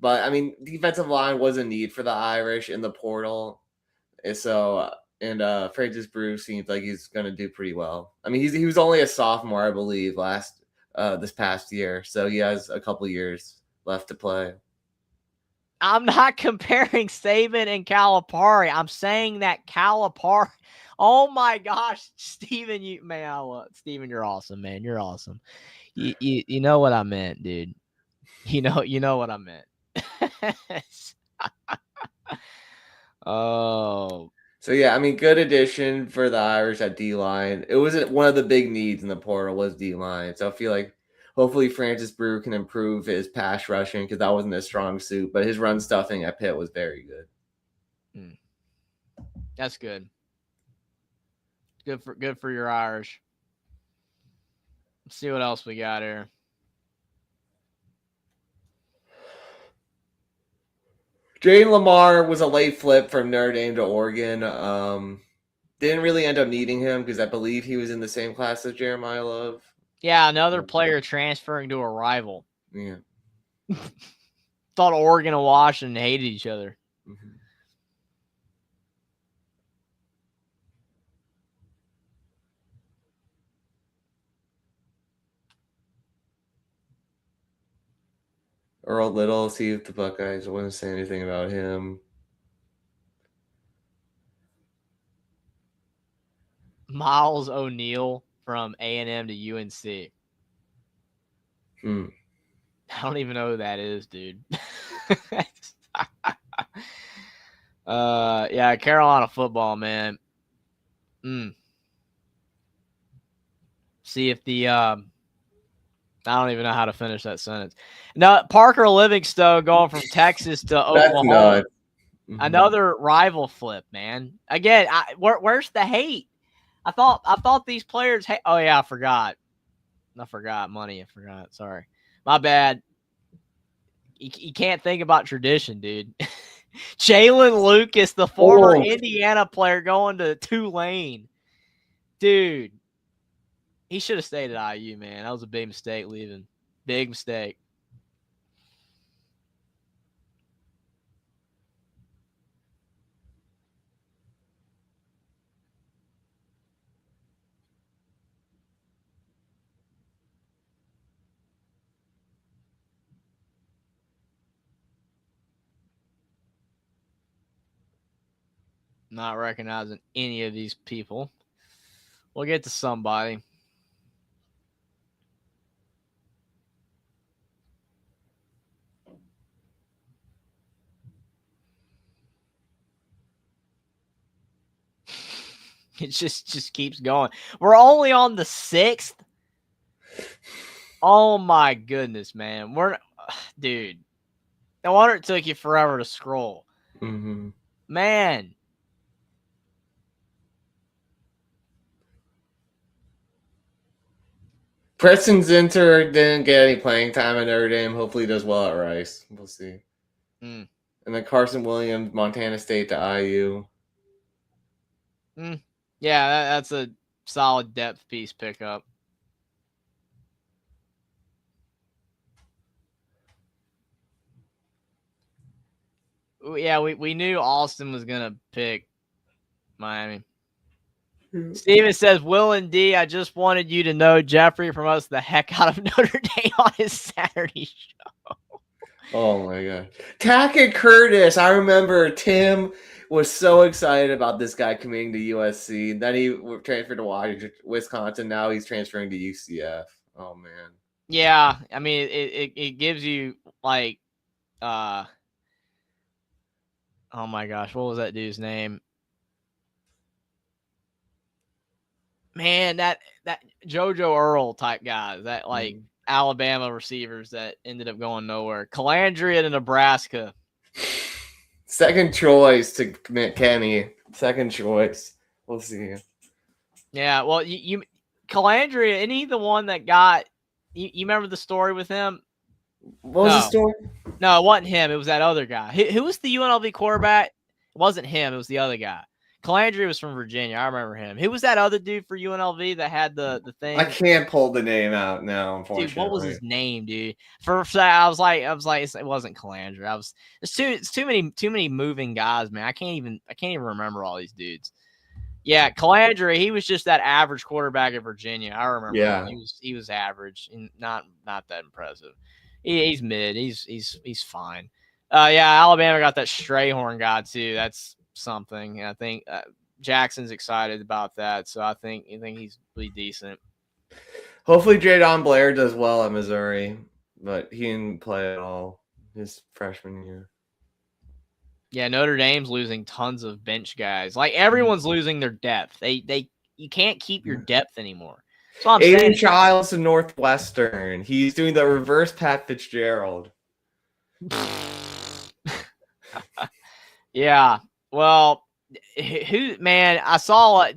But, I mean, defensive line was a need for the Irish in the portal. So, Francis Bruce seems like he's going to do pretty well. I mean, he was only a sophomore, I believe, this past year. So, he has a couple years left to play. I'm not comparing Saban and Calipari. I'm saying that Calipari. Oh, my gosh, Steven, Steven, you're awesome, man. You're awesome. You know what I meant, dude. You know what I meant. Oh. So, yeah, I mean, good addition for the Irish at D-line. It wasn't one of the big needs in the portal was D-line. So I feel like Hopefully Francis Brewer can improve his pass rushing because that wasn't his strong suit, but his run stuffing at Pitt was very good. That's good. Good for your Irish. Let's see what else we got here. Jane Lamar was a late flip from Notre Dame to Oregon. Didn't really end up needing him because I believe he was in the same class as Jeremiah Love. Yeah, another player transferring to a rival. Yeah. Thought Oregon and Washington hated each other. Mm-hmm. Earl Little, see if the Buckeyes want to say anything about him. Miles O'Neill from A&M to UNC. I don't even know who that is, dude. Yeah, Carolina football, man. See if the I don't even know how to finish that sentence. No, Parker Livingstone going from Texas to Oklahoma. Another rival flip, man. Again, where's the hate? I thought these players. Oh yeah, I forgot. Money. I forgot. Sorry, my bad. You can't think about tradition, dude. Jalen Lucas, the former Indiana player, going to Tulane, dude. He should have stayed at IU, man. That was a big mistake leaving. Big mistake. Not recognizing any of these people. We'll get to somebody. It just keeps going. We're only on the 6th. Oh my goodness, man. Dude. No wonder it took you forever to scroll. Mm-hmm. Man. Preston Zinter didn't get any playing time at Notre Dame. Hopefully he does well at Rice. We'll see. And then Carson Williams, Montana State to IU. Yeah, that's a solid depth piece pickup. Yeah, we knew Austin was going to pick Miami. Steven says, WillND, I just wanted you to know Jeffrey promotes the heck out of Notre Dame on his Saturday show. Oh, my God. Tackett Curtis. I remember Tim was so excited about this guy coming to USC. Then he transferred to Wisconsin. Now he's transferring to UCF. Oh, man. Yeah, I mean, it gives you, like, oh, my gosh, what was that dude's name? Man, that JoJo Earl type guys, that like Alabama receivers that ended up going nowhere. Calandria to Nebraska. Second choice to Kenny. Second choice. We'll see. Yeah, well, you Calandria, isn't he the one that got you remember the story with him? What was the story? No, it wasn't him. It was that other guy. Who was the UNLV quarterback? It wasn't him. It was the other guy. Calandria was from Virginia. I remember him. Who was that other dude for UNLV that had the thing? I can't pull the name out now, unfortunately. Dude, what was his name, dude? I was like, it wasn't Calandra. It's too many moving guys, man. I can't even remember all these dudes. Yeah, Calandra, he was just that average quarterback at Virginia. I remember. Yeah, he was average and not that impressive. He's mid. He's fine. Yeah, Alabama got that Strayhorn guy too. That's something. I think Jackson's excited about that, so I think he's pretty decent. Hopefully, Jadon Blair does well at Missouri, but he didn't play at all his freshman year. Yeah, Notre Dame's losing tons of bench guys. Like everyone's losing their depth. You can't keep your depth anymore. So I'm Aiden saying. Childs to Northwestern. He's doing the reverse Pat Fitzgerald. Yeah. Well, man, I saw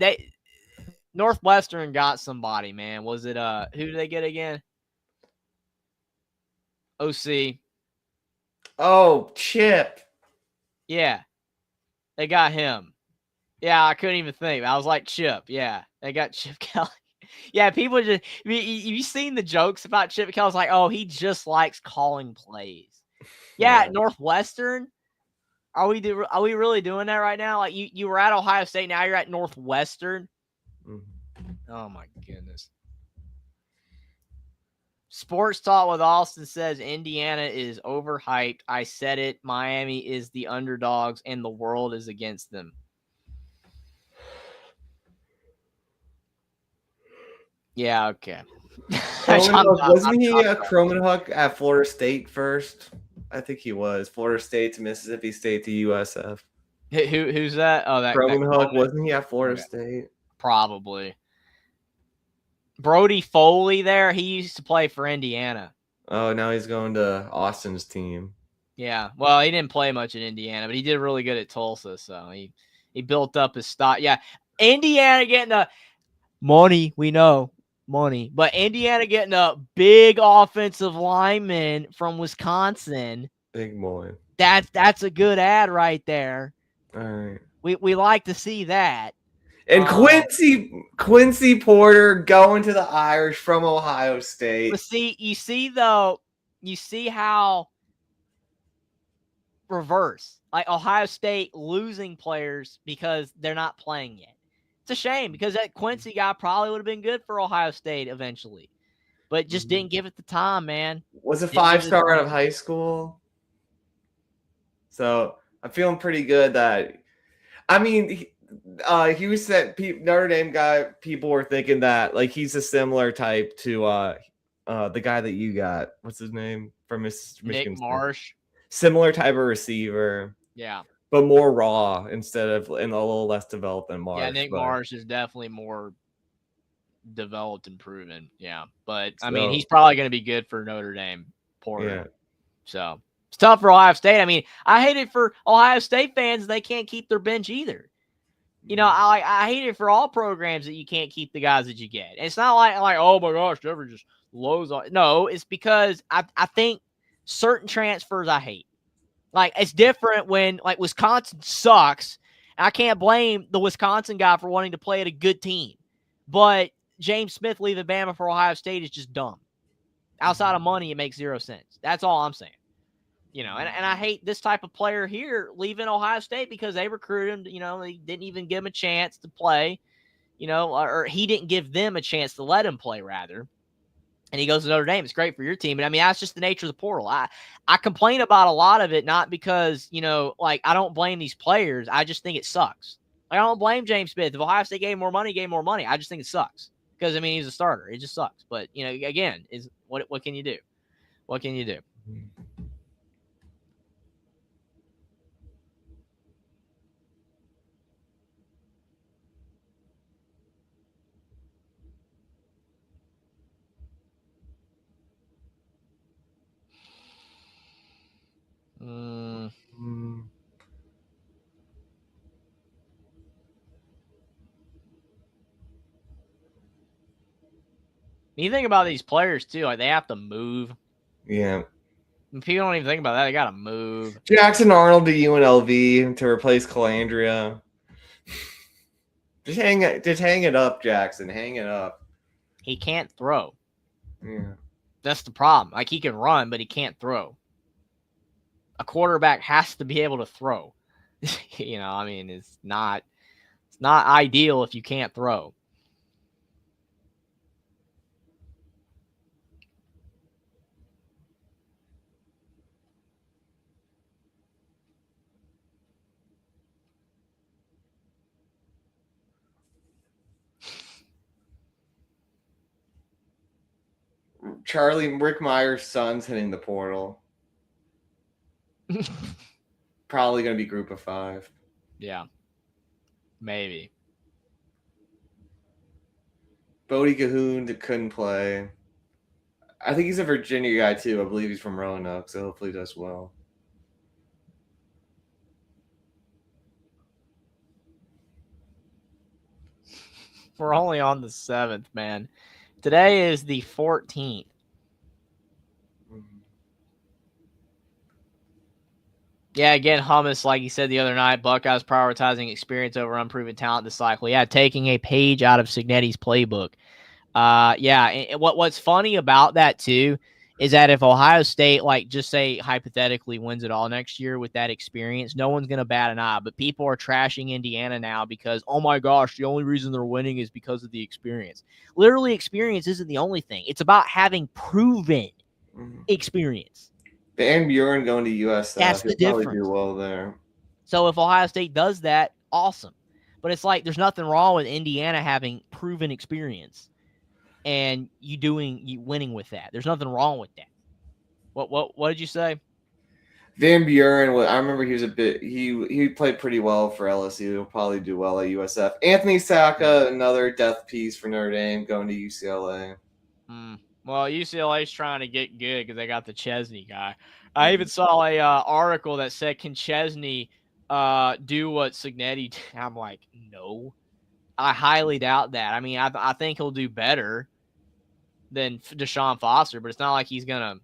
Northwestern got somebody, man. Was it who did they get again? OC. Oh, Chip. Yeah. They got him. Yeah, I couldn't even think. I was like, Chip. Yeah. They got Chip Kelly. Yeah, people just you seen the jokes about Chip Kelly? It's like, oh, he just likes calling plays. Yeah, Northwestern. Are we really doing that right now? Like you were at Ohio State, now you're at Northwestern. Mm-hmm. Oh my goodness. Sports Talk with Austin says Indiana is overhyped. I said it. Miami is the underdogs and the world is against them. Yeah, okay. Wasn't he a Cromanhook at Florida State first? I think he was. Florida State to Mississippi State to USF. Who's that? Oh, that Cromanhook. Wasn't he at Florida State? Probably. Brody Foley there, he used to play for Indiana. Oh, now he's going to Austin's team. Yeah, well, he didn't play much in Indiana, but he did really good at Tulsa, so he built up his stock. Yeah, Indiana getting a money, we know, money, but Indiana getting a big offensive lineman from Wisconsin. Big boy. That's a good ad right there. All right. We like to see that. And Quincy Porter going to the Irish from Ohio State. But you see how reverse, like Ohio State losing players because they're not playing yet. It's a shame because that Quincy guy probably would have been good for Ohio State eventually, but just didn't give it the time, man. Was a 5-star out of high school. So I'm feeling pretty good that, I mean, he was that Notre Dame guy. People were thinking that like he's a similar type to the guy that you got. What's his name from Michigan? Nick Marsh. Similar type of receiver. Yeah. But more raw instead of a little less developed than Marsh. Yeah, Nick Marsh is definitely more developed and proven. Yeah. But I mean, he's probably going to be good for Notre Dame. Porter. Yeah. So it's tough for Ohio State. I mean, I hate it for Ohio State fans. They can't keep their bench either. You know, I hate it for all programs that you can't keep the guys that you get. And it's not like oh my gosh, Jeffery just lows on. No, it's because I think certain transfers I hate. Like it's different when like Wisconsin sucks. I can't blame the Wisconsin guy for wanting to play at a good team. But James Smith leaving Bama for Ohio State is just dumb. Outside of money, it makes 0 sense. That's all I'm saying. You know, and I hate this type of player here leaving Ohio State because they recruited him. You know, they didn't even give him a chance to play, you know, or he didn't give them a chance to let him play, rather. And he goes to Notre Dame. It's great for your team. And I mean, that's just the nature of the portal. I complain about a lot of it, not because, you know, like I don't blame these players. I just think it sucks. Like, I don't blame James Smith. If Ohio State gave more money, I just think it sucks. Because, I mean, he's a starter. It just sucks. But, you know, again, what can you do? What can you do? You think about these players too, like they have to move. Yeah. And people don't even think about that. They got to move. Jackson Arnold to UNLV to replace Calandria. Just hang it up, Jackson. Hang it up. He can't throw. Yeah. That's the problem. Like he can run, but he can't throw. A quarterback has to be able to throw. You know, I mean, it's not ideal if you can't throw. Rick Meyer's son's hitting the portal. Probably going to be group of 5. Yeah. Maybe. Bodie Cahoon that couldn't play. I think he's a Virginia guy too. I believe he's from Roanoke, so hopefully he does well. We're only on the 7th, man. Today is the 14th. Yeah, again, Hummus, like you said the other night, Buckeyes prioritizing experience over unproven talent this cycle. Yeah, taking a page out of Cignetti's playbook. Yeah, and what's funny about that too is that if Ohio State, like just say hypothetically, wins it all next year with that experience, no one's gonna bat an eye. But people are trashing Indiana now because, oh my gosh, the only reason they're winning is because of the experience. Literally, experience isn't the only thing. It's about having proven experience. Van Buren going to USF. That's the He'll probably difference. do well there. So if Ohio State does that, awesome. But it's like there's nothing wrong with Indiana having proven experience and you winning with that. There's nothing wrong with that. What did you say? Van Buren, I remember he was he played pretty well for LSU. He'll probably do well at USF. Anthony Sacca, another death piece for Notre Dame, going to UCLA. Well, UCLA's trying to get good because they got the Chesney guy. I even saw a article that said, can Chesney do what Cignetti did? I'm like, no. I highly doubt that. I mean, I think he'll do better than Deshaun Foster, but it's not like he's going to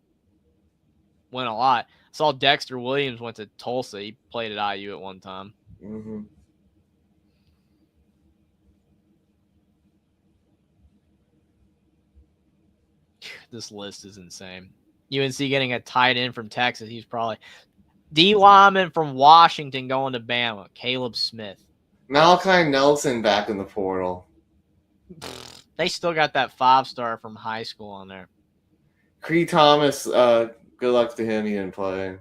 win a lot. I saw Dexter Williams went to Tulsa. He played at IU at one time. Mm-hmm. This list is insane. UNC getting a tight end from Texas. He's probably D lineman from Washington going to Bama. Caleb Smith. Malachi Nelson back in the portal. They still got that 5-star from high school on there. Creed Thomas, good luck to him. He didn't play.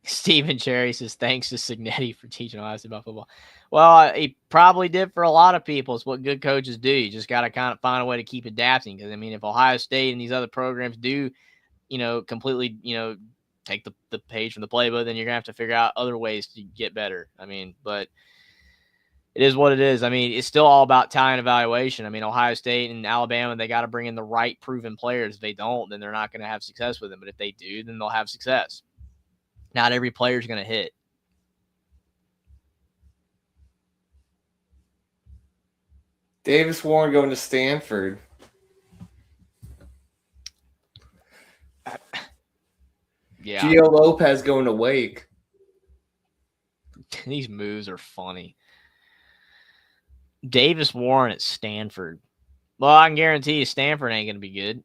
Stephen Cherry says, thanks to Cignetti for teaching Ohio State about football. Well, he probably did for a lot of people. It's what good coaches do. You just got to kind of find a way to keep adapting. Because, I mean, if Ohio State and these other programs do, completely, take the page from the playbook, then you're going to have to figure out other ways to get better. I mean, but it is what it is. I mean, it's still all about talent evaluation. I mean, Ohio State and Alabama, they got to bring in the right proven players. If they don't, then they're not going to have success with them. But if they do, then they'll have success. Not every player is going to hit. Davis Warren going to Stanford. Yeah. Gio Lopez going to Wake. These moves are funny. Davis Warren at Stanford. Well, I can guarantee you Stanford ain't going to be good.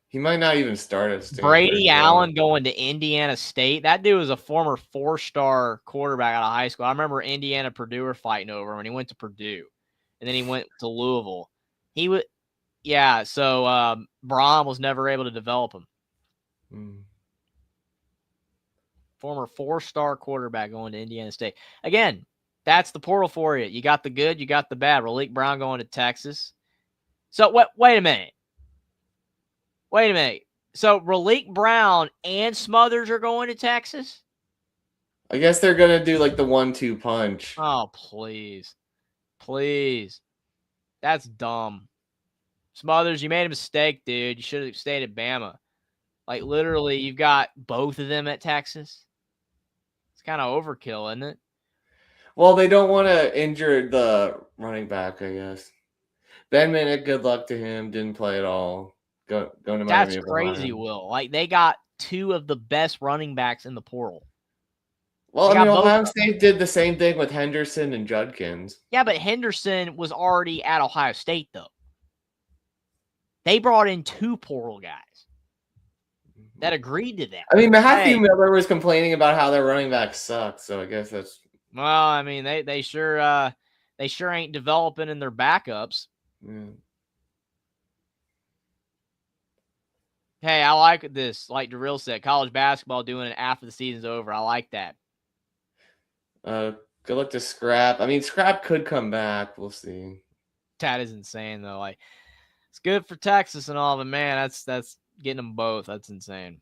He might not even start at Stanford. Brady Allen going to Indiana State. That dude was a former 4-star quarterback out of high school. I remember Indiana Purdue were fighting over him, and he went to Purdue. And then he went to Louisville. So Braun was never able to develop him. Former 4-star quarterback going to Indiana State. Again, that's the portal for you. You got the good, you got the bad. Raleek Brown going to Texas. So wait a minute. So Raleek Brown and Smothers are going to Texas? I guess they're going to do like the 1-2 punch. Oh, please. Please. That's dumb. Smothers, you made a mistake, dude. You should have stayed at Bama. Like, literally, you've got both of them at Texas. It's kind of overkill, isn't it? Well, they don't want to injure the running back, I guess. Ben Minnick, good luck to him. Didn't play at all. Go to Miami. That's crazy, Will. Like, they got 2 of the best running backs in the portal. Well, I mean, Ohio State did the same thing with Henderson and Judkins. Yeah, but Henderson was already at Ohio State, though. They brought in 2 portal guys that agreed to that. I mean, Matthew Miller was complaining about how their running back sucks, so I guess that's... Well, I mean, they sure ain't developing in their backups. Yeah. Hey, I like this. Like Darrell said, college basketball doing it after the season's over. I like that. Good luck to Scrap. I mean, Scrap could come back. We'll see. That is insane, though. Like, it's good for Texas and all, but man, that's getting them both. That's insane.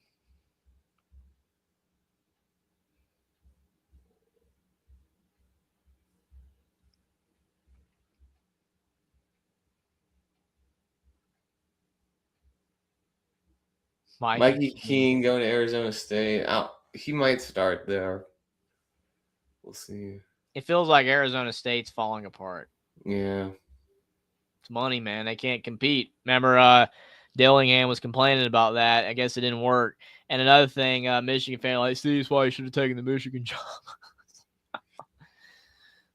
Mikey Keene going to Arizona State. He might start there. We'll see. It feels like Arizona State's falling apart. Yeah. It's money, man. They can't compete. Remember, Dillingham was complaining about that. I guess it didn't work. And another thing, Michigan fan like, see, that's why you should have taken the Michigan job.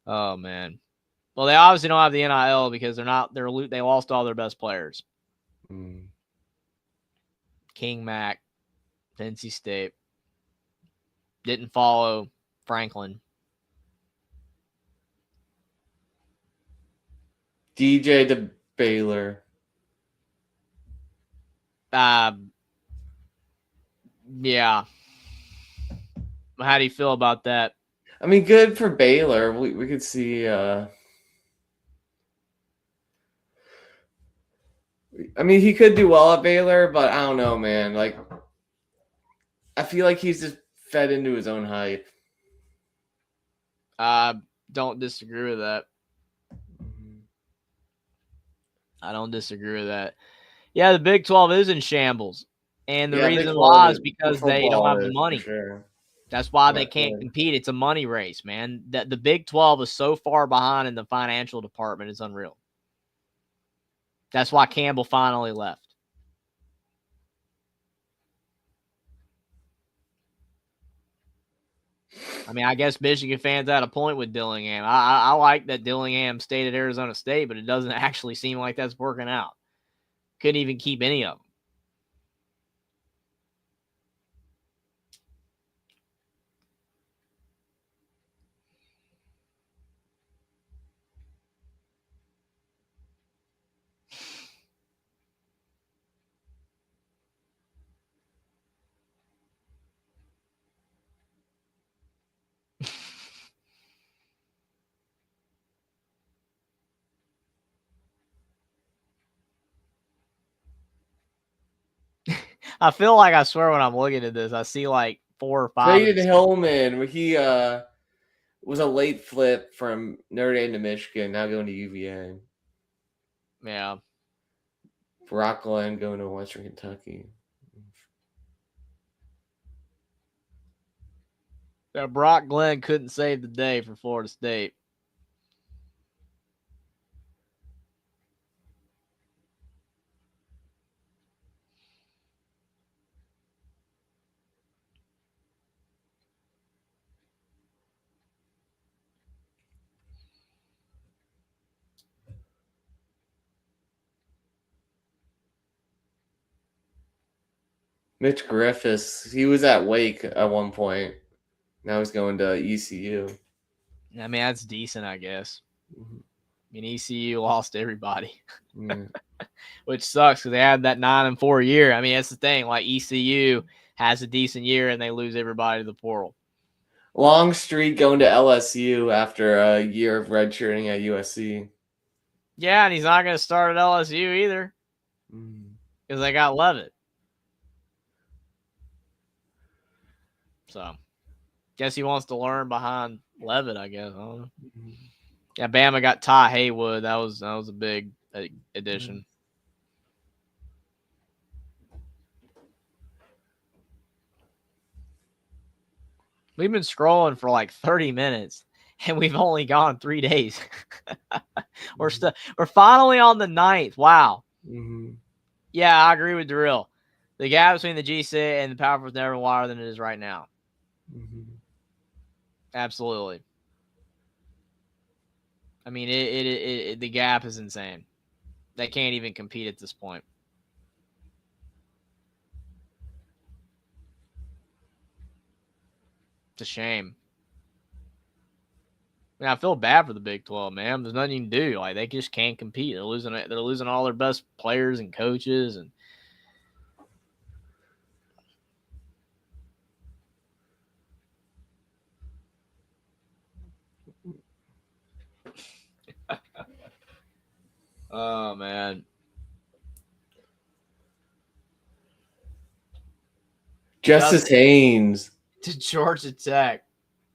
Oh man. Well, they obviously don't have the NIL because they lost all their best players. King Mac, NC State. Didn't follow Franklin. DJ to Baylor. Yeah. How do you feel about that? I mean, good for Baylor. We could see. I mean, he could do well at Baylor, but I don't know, man. Like, I feel like he's just fed into his own hype. Don't disagree with that. I don't disagree with that. Yeah, the Big 12 is in shambles. And the reason why is because they don't have the money. Sure. That's why they can't compete. It's a money race, man. The Big 12 is so far behind in the financial department. It's unreal. That's why Campbell finally left. I mean, I guess Michigan fans had a point with Dillingham. I like that Dillingham stayed at Arizona State, but it doesn't actually seem like that's working out. Couldn't even keep any of them. I feel like I swear when I'm looking at this, I see like 4 or 5. Braden Hillman, he was a late flip from Notre Dame to Michigan, now going to UVA. Yeah. Brock Glenn going to Western Kentucky. Yeah, Brock Glenn couldn't save the day for Florida State. Mitch Griffiths, he was at Wake at one point. Now he's going to ECU. I mean, that's decent, I guess. I mean, ECU lost everybody, which sucks because they had that 9-4 year. I mean, that's the thing. Like, ECU has a decent year and they lose everybody to the portal. Long streak going to LSU after a year of redshirting at USC. Yeah, and he's not going to start at LSU either because they got Levitt. So, guess he wants to learn behind Levitt, I guess. I don't know. Yeah, Bama got Ty Haywood. That was a big addition. We've been scrolling for like 30 minutes, and we've only gone 3 days. We're finally on the 9th. Wow. Yeah, I agree with Darrell. The gap between the GC and the Power Four is never wider than it is right now. Absolutely. I mean, the gap is insane. They can't even compete at this point. It's a shame. I mean, I feel bad for the Big 12, man. There's nothing you can do. Like, they just can't compete. They're losing all their best players and coaches, and Oh, man. Justice Haynes to Georgia Tech.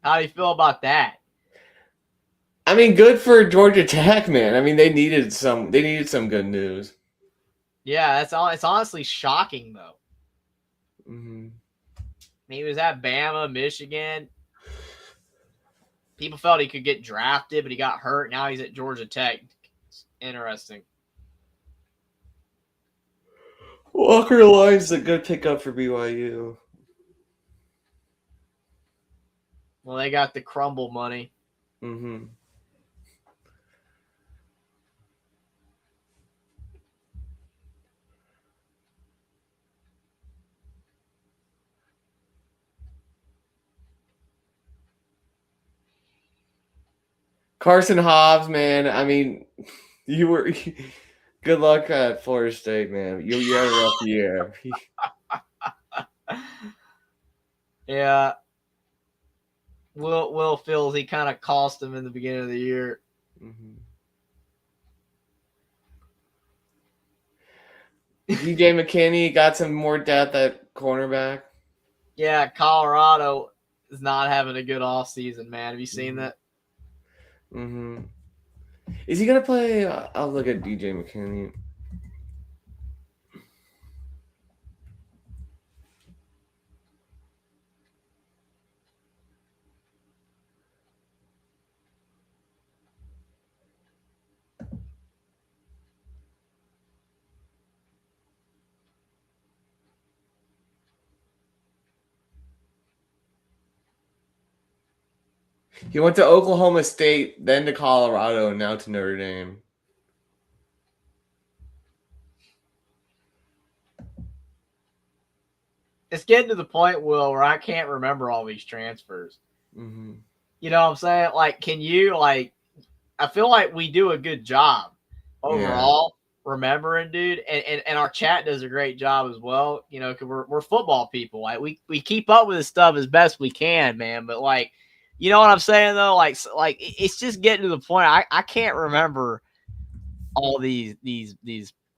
How do you feel about that? I mean, good for Georgia Tech, man. I mean, they needed some good news. Yeah, that's all. It's honestly shocking, though. Mm-hmm. He was at Bama, Michigan. People felt he could get drafted, but he got hurt. Now he's at Georgia Tech. It's interesting. Walker Lyons a good pickup for BYU. Well, they got the crumble money. Mm-hmm. Carson Hobbs, man. I mean, you were good luck at Florida State, man. You had a rough year. Yeah. Will feels he kind of cost him in the beginning of the year. Mm-hmm. DJ McKinney got some more depth at cornerback. Yeah, Colorado is not having a good offseason, man. Have you seen that? Mm-hmm. Is he gonna play? I'll look at DJ McKinney. He went to Oklahoma State, then to Colorado, and now to Notre Dame. It's getting to the point, Will, where I can't remember all these transfers. Mm-hmm. You know what I'm saying? Like, can you, like, I feel like we do a good job overall remembering, dude. And our chat does a great job as well, you know, because we're football people. Like, we keep up with this stuff as best we can, man. But, like, you know what I'm saying, though? Like it's just getting to the point. I can't remember all these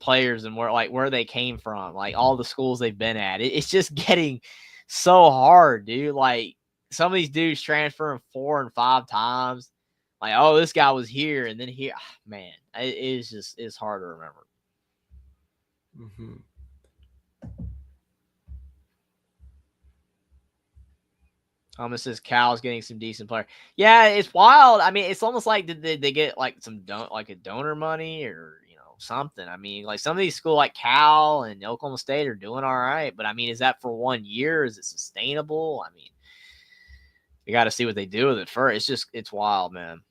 players and where they came from, like all the schools they've been at. It's just getting so hard, dude. Like some of these dudes transferring 4 and 5 times. Like, oh, this guy was here and then here. Man, it's hard to remember. Mm-hmm. It says Cal's getting some decent player. Yeah, it's wild. I mean, it's almost like did they get like a donor money or something. I mean, like some of these schools like Cal and Oklahoma State are doing all right, but I mean, is that for 1 year? Is it sustainable? I mean, you got to see what they do with it first. It's wild, man.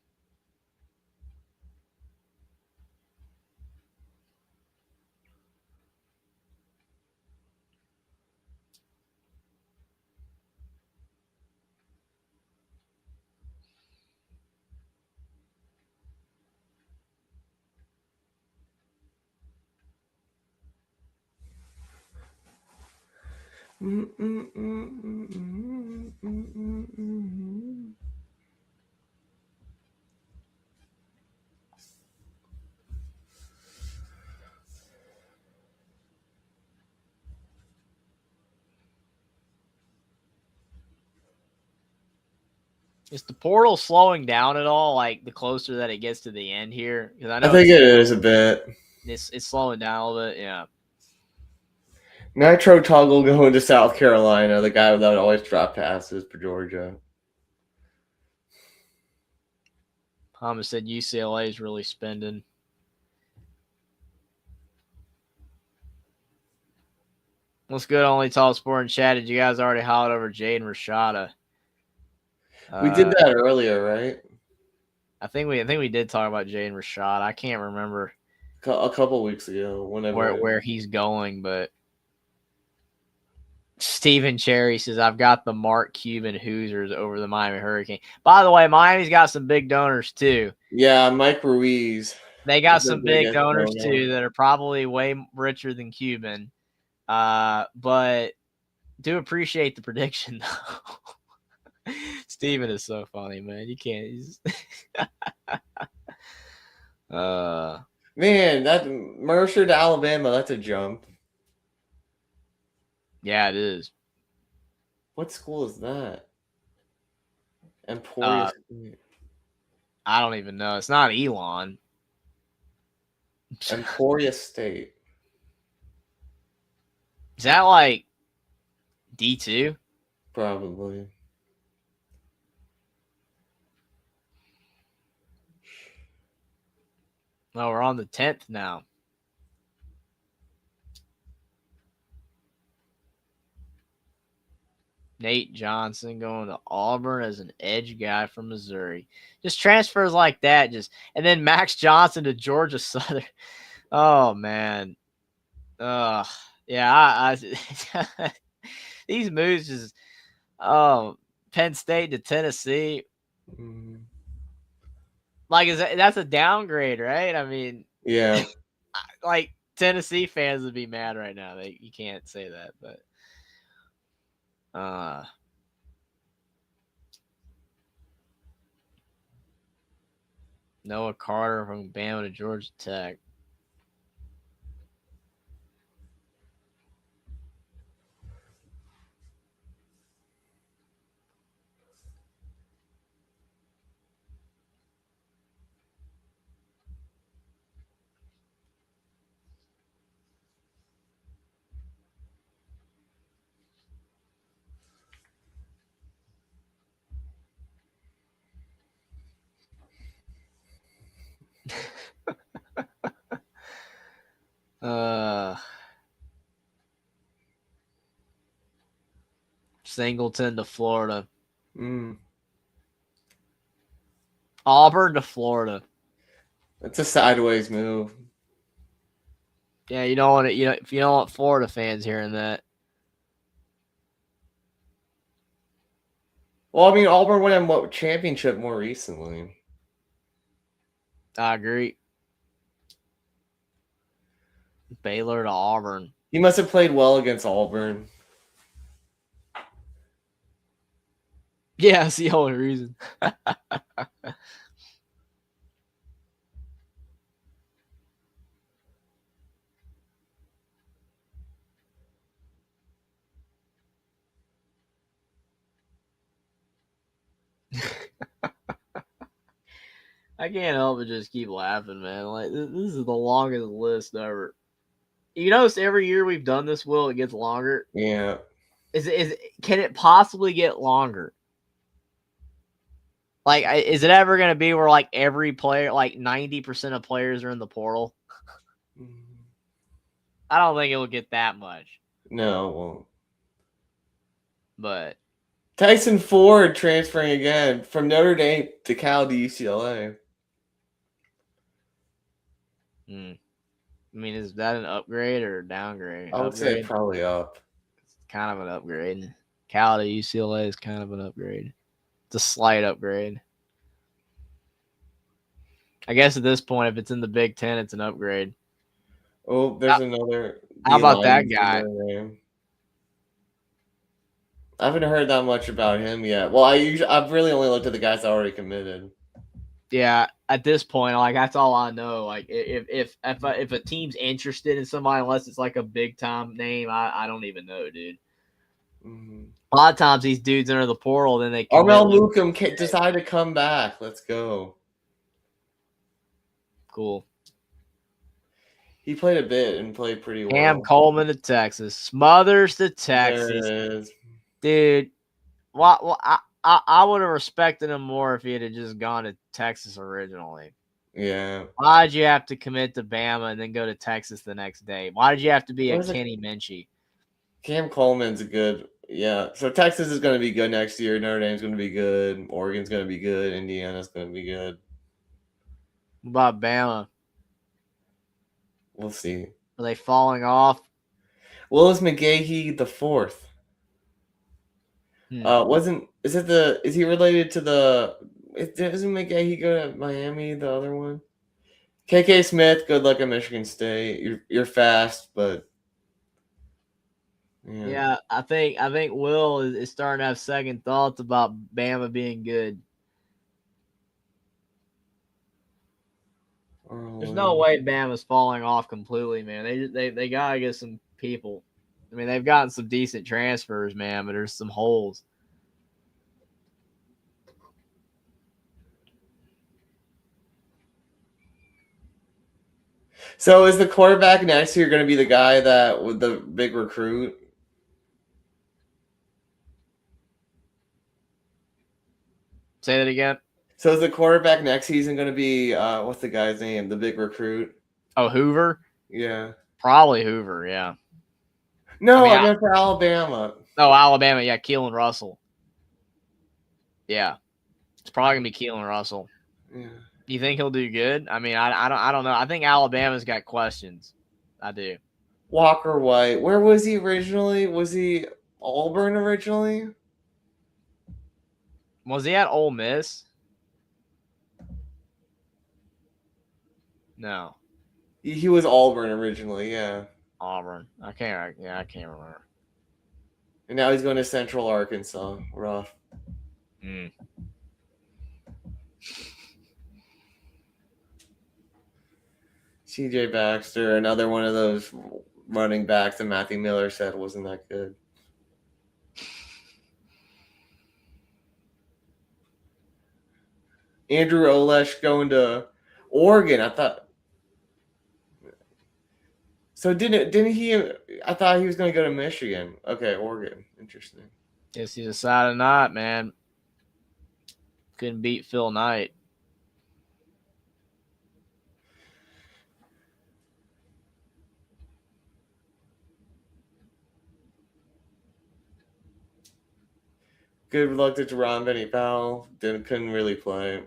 Is the portal slowing down at all? Like the closer that it gets to the end here, because I know I think it is a bit. It's slowing down a little bit. Yeah. Nitro Toggle going to South Carolina, the guy that would always drop passes for Georgia. Thomas said UCLA is really spending. What's good? Only Tall Sport and Chat. Did you guys already holler over Jaden Rashada? We did that earlier, right? I think we did talk about Jaden Rashada. I can't remember A couple weeks ago, where he's going, but Stephen Cherry says I've got the Mark Cuban Hoosiers over the Miami Hurricane. By the way, Miami's got some big donors too. Yeah, Mike Ruiz. They got some big donors too that are probably way richer than Cuban. But do appreciate the prediction though. Steven is so funny, man. You can't. Man, that Mercer to Alabama, that's a jump. Yeah, it is. What school is that? Emporia State. I don't even know. It's not Elon. Emporia State. Is that like D2? Probably. No, we're on the 10th now. Nate Johnson going to Auburn as an edge guy from Missouri. Just transfers like that. And then Max Johnson to Georgia Southern. Oh man. Yeah. These moves just. Oh, Penn State to Tennessee. Mm. Like that's a downgrade, right? I mean, yeah. Like Tennessee fans would be mad right now. You can't say that, but Noah Carter from Bama to Georgia Tech. Singleton to Florida. Auburn to Florida. It's a sideways move. Yeah, you don't want it. If you don't want Florida fans hearing that. Well, I mean, Auburn won a championship more recently. I agree. Baylor to Auburn. He must have played well against Auburn. Yeah, that's the only reason. I can't help but just keep laughing, man. Like this is the longest list ever. You notice every year we've done this, Will, it gets longer. Yeah. Can it possibly get longer? Like, is it ever going to be where like every player, like 90% of players are in the portal? I don't think it will get that much. No, it won't. But Tyson Ford transferring again from Notre Dame to Cal to UCLA. I mean, is that an upgrade or a downgrade? I would say probably up. It's kind of an upgrade. Cal to UCLA is kind of an upgrade. It's a slight upgrade. I guess at this point, if it's in the Big Ten, it's an upgrade. Oh, there's another. How about that guy? I haven't heard that much about him yet. Well, I've really only looked at the guys that already committed. Yeah, at this point, like that's all I know. Like if a team's interested in somebody, unless it's like a big time name, I don't even know, dude. Mm-hmm. A lot of times these dudes enter the portal, then they Armel Lucum decided to come back. Let's go. Cool. He played a bit and played pretty well. Cam Coleman to Texas. Smothers to Texas. There it is. Dude, well, I would have respected him more if he had just gone to Texas originally. Yeah. Why did you have to commit to Bama and then go to Texas the next day? Why did you have to be a Kenny Minchie? Cam Coleman's a good, yeah. So Texas is going to be good next year. Notre Dame's going to be good. Oregon's going to be good. Indiana's going to be good. What about Bama? We'll see. Are they falling off? Willis McGahee the fourth. Is he related to doesn't McGahee go to Miami, the other one? KK Smith, good luck at Michigan State. You're fast, but yeah, I think Will is starting to have second thoughts about Bama being good. There's no way Bama's falling off completely, man. They gotta get some people. I mean, they've gotten some decent transfers, man, but there's some holes. So is the quarterback next year going to be the guy that with the big recruit? Say that again. So is the quarterback next season going to be what's the guy's name? The big recruit? Oh, Hoover? Yeah. Probably Hoover, yeah. No, I meant for Alabama. Oh, Alabama, yeah, Keelan Russell. Yeah. It's probably gonna be Keelan Russell. Yeah. You think he'll do good? I mean, I don't know. I think Alabama's got questions. I do. Walker White. Where was he originally? Was he Auburn originally? Was he at Ole Miss? No. He was Auburn originally, yeah. Auburn. I can't remember. And now he's going to Central Arkansas. Rough. CJ Baxter, another one of those running backs that Matthew Miller said wasn't that good. Andrew Olesh going to Oregon. I thought. So didn't he? I thought he was going to go to Michigan. Okay, Oregon. Interesting. Guess he decided not, man. Couldn't beat Phil Knight. Good luck to Jerron Benny Powell. Couldn't really play.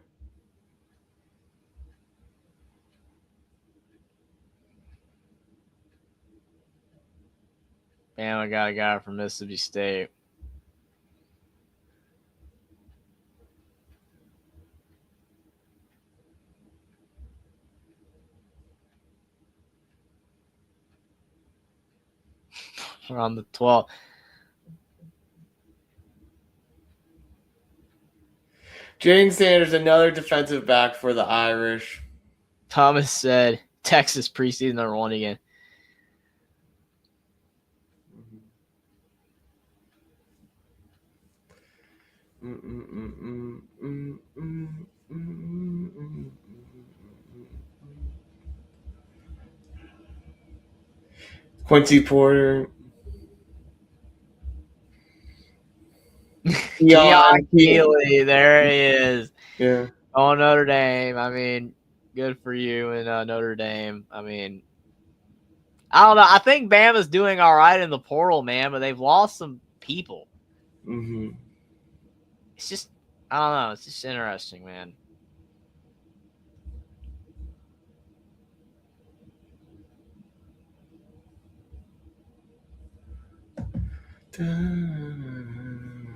Man, I got a guy from Mississippi State. We're on the 12th. Jane Sanders, another defensive back for the Irish. Thomas said Texas preseason #1 again. Quincy Porter. Keon Keeley, there he is. Yeah. Oh, Notre Dame. I mean, good for you in Notre Dame. I mean, I don't know. I think Bama's doing all right in the portal, man, but they've lost some people. Mm-hmm. It's just, I don't know. It's just interesting, man.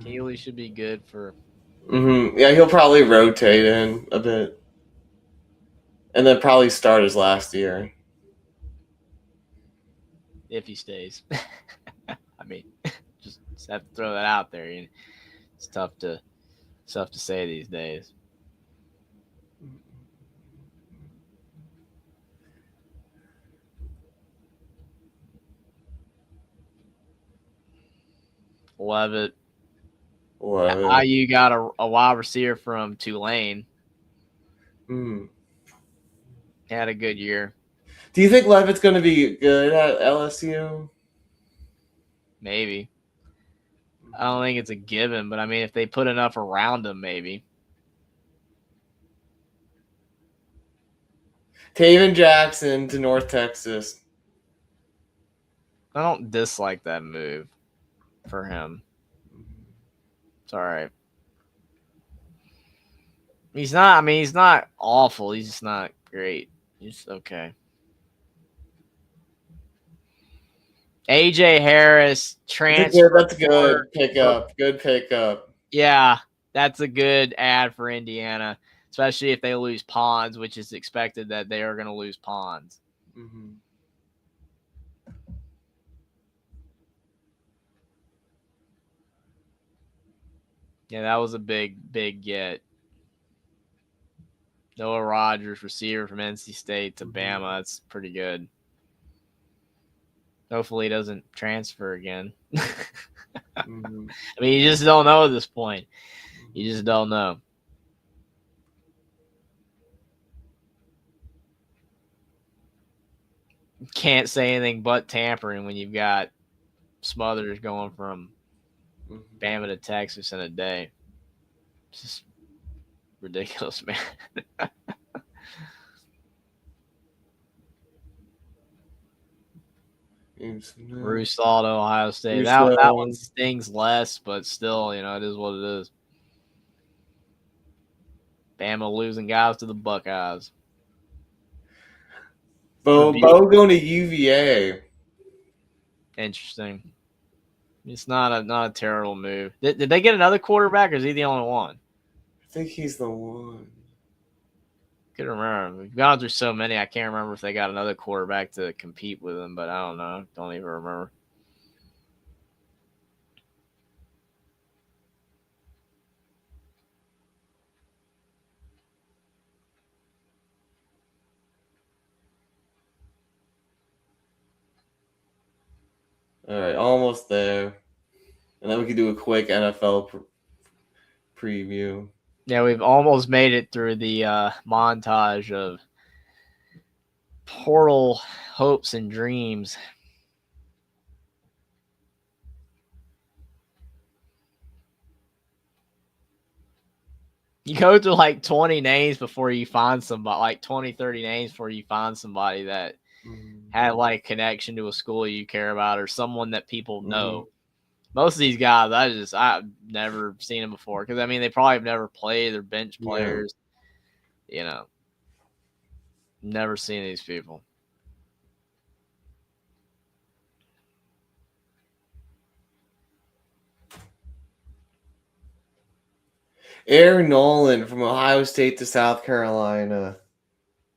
Keeley should be good for. Mm-hmm. Yeah, he'll probably rotate in a bit, and then probably start his last year if he stays. I mean, just have to throw that out there. You know, it's tough to say these days. Levitt. IU got a wide receiver from Tulane. Had a good year. Do you think Levitt's going to be good at LSU? Maybe. I don't think it's a given, but I mean, if they put enough around him, maybe. Taven Jackson to North Texas. I don't dislike that move for him. It's all right. He's not awful. He's just not great. He's okay. AJ Harris transfer. That's good pickup. Good pickup. Yeah, that's a good ad for Indiana, especially if they lose Pons, which is expected that they are going to lose Pons. Mm-hmm. Yeah, that was a big get. Noah Rogers, receiver from NC State to Bama. That's pretty good. Hopefully he doesn't transfer again. I mean, you just don't know at this point. You just don't know. Can't say anything but tampering when you've got Smothers going from Bama to Texas in a day. It's just ridiculous, man. Rousseau to Ohio State. That one stings less, but still, you know, it is what it is. Bama losing guys to the Buckeyes. Bo going to UVA. Interesting. It's not a terrible move. Did they get another quarterback, or is he the only one? I think he's the one. Couldn't remember. We've gone through so many, I can't remember if they got another quarterback to compete with him, but I don't know. Don't even remember. All right, almost there. And then we can do a quick NFL preview. Yeah, we've almost made it through the montage of portal hopes and dreams. You go through like 20 names before you find somebody, like 20, 30 names before you find somebody that had like connection to a school you care about or someone that people know. Most of these guys, I've never seen them before because, I mean, they probably have never played. They're bench players. You know, never seen these people. Aaron Nolan from Ohio State to South Carolina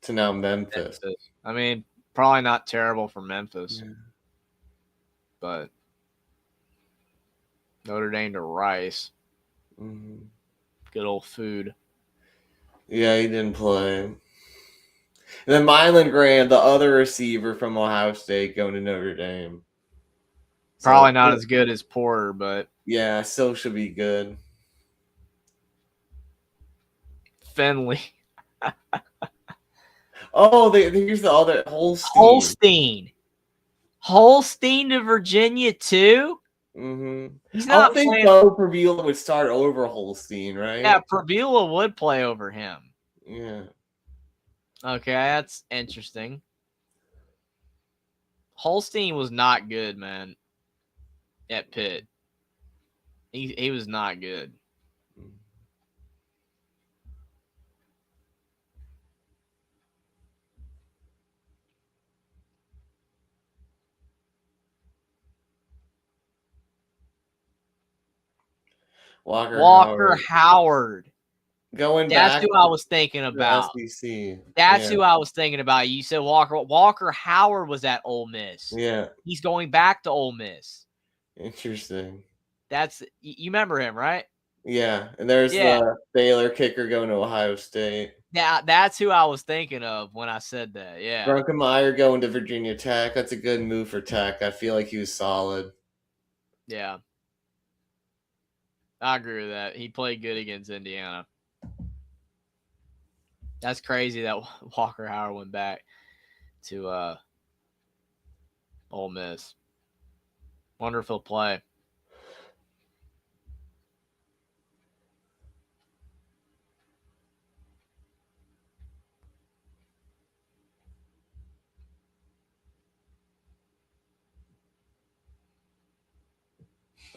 to now Memphis. I mean, probably not terrible for Memphis, but Notre Dame to Rice. Good old food. Yeah, he didn't play. And then Mylan Graham, the other receiver from Ohio State, going to Notre Dame. Probably not as good as Porter, but yeah, still should be good. Finley. Oh, here's the other Holstein to Virginia too. He's not I think Bo Prabula would start over Holstein, right? Yeah, Prabula would play over him. Yeah. Okay, that's interesting. Holstein was not good, man. At Pitt, he was not good. Walker Howard. Going That's back. That's who I was thinking about. SEC. That's who I was thinking about. You said Walker. Walker Howard was at Ole Miss. Yeah. He's going back to Ole Miss. Interesting. You remember him, right? Yeah. And there's the Baylor kicker going to Ohio State. Yeah, that's who I was thinking of when I said that. Yeah. Brunkemeyer going to Virginia Tech. That's a good move for Tech. I feel like he was solid. Yeah. I agree with that. He played good against Indiana. That's crazy that Walker Howard went back to Ole Miss. Wonderful play.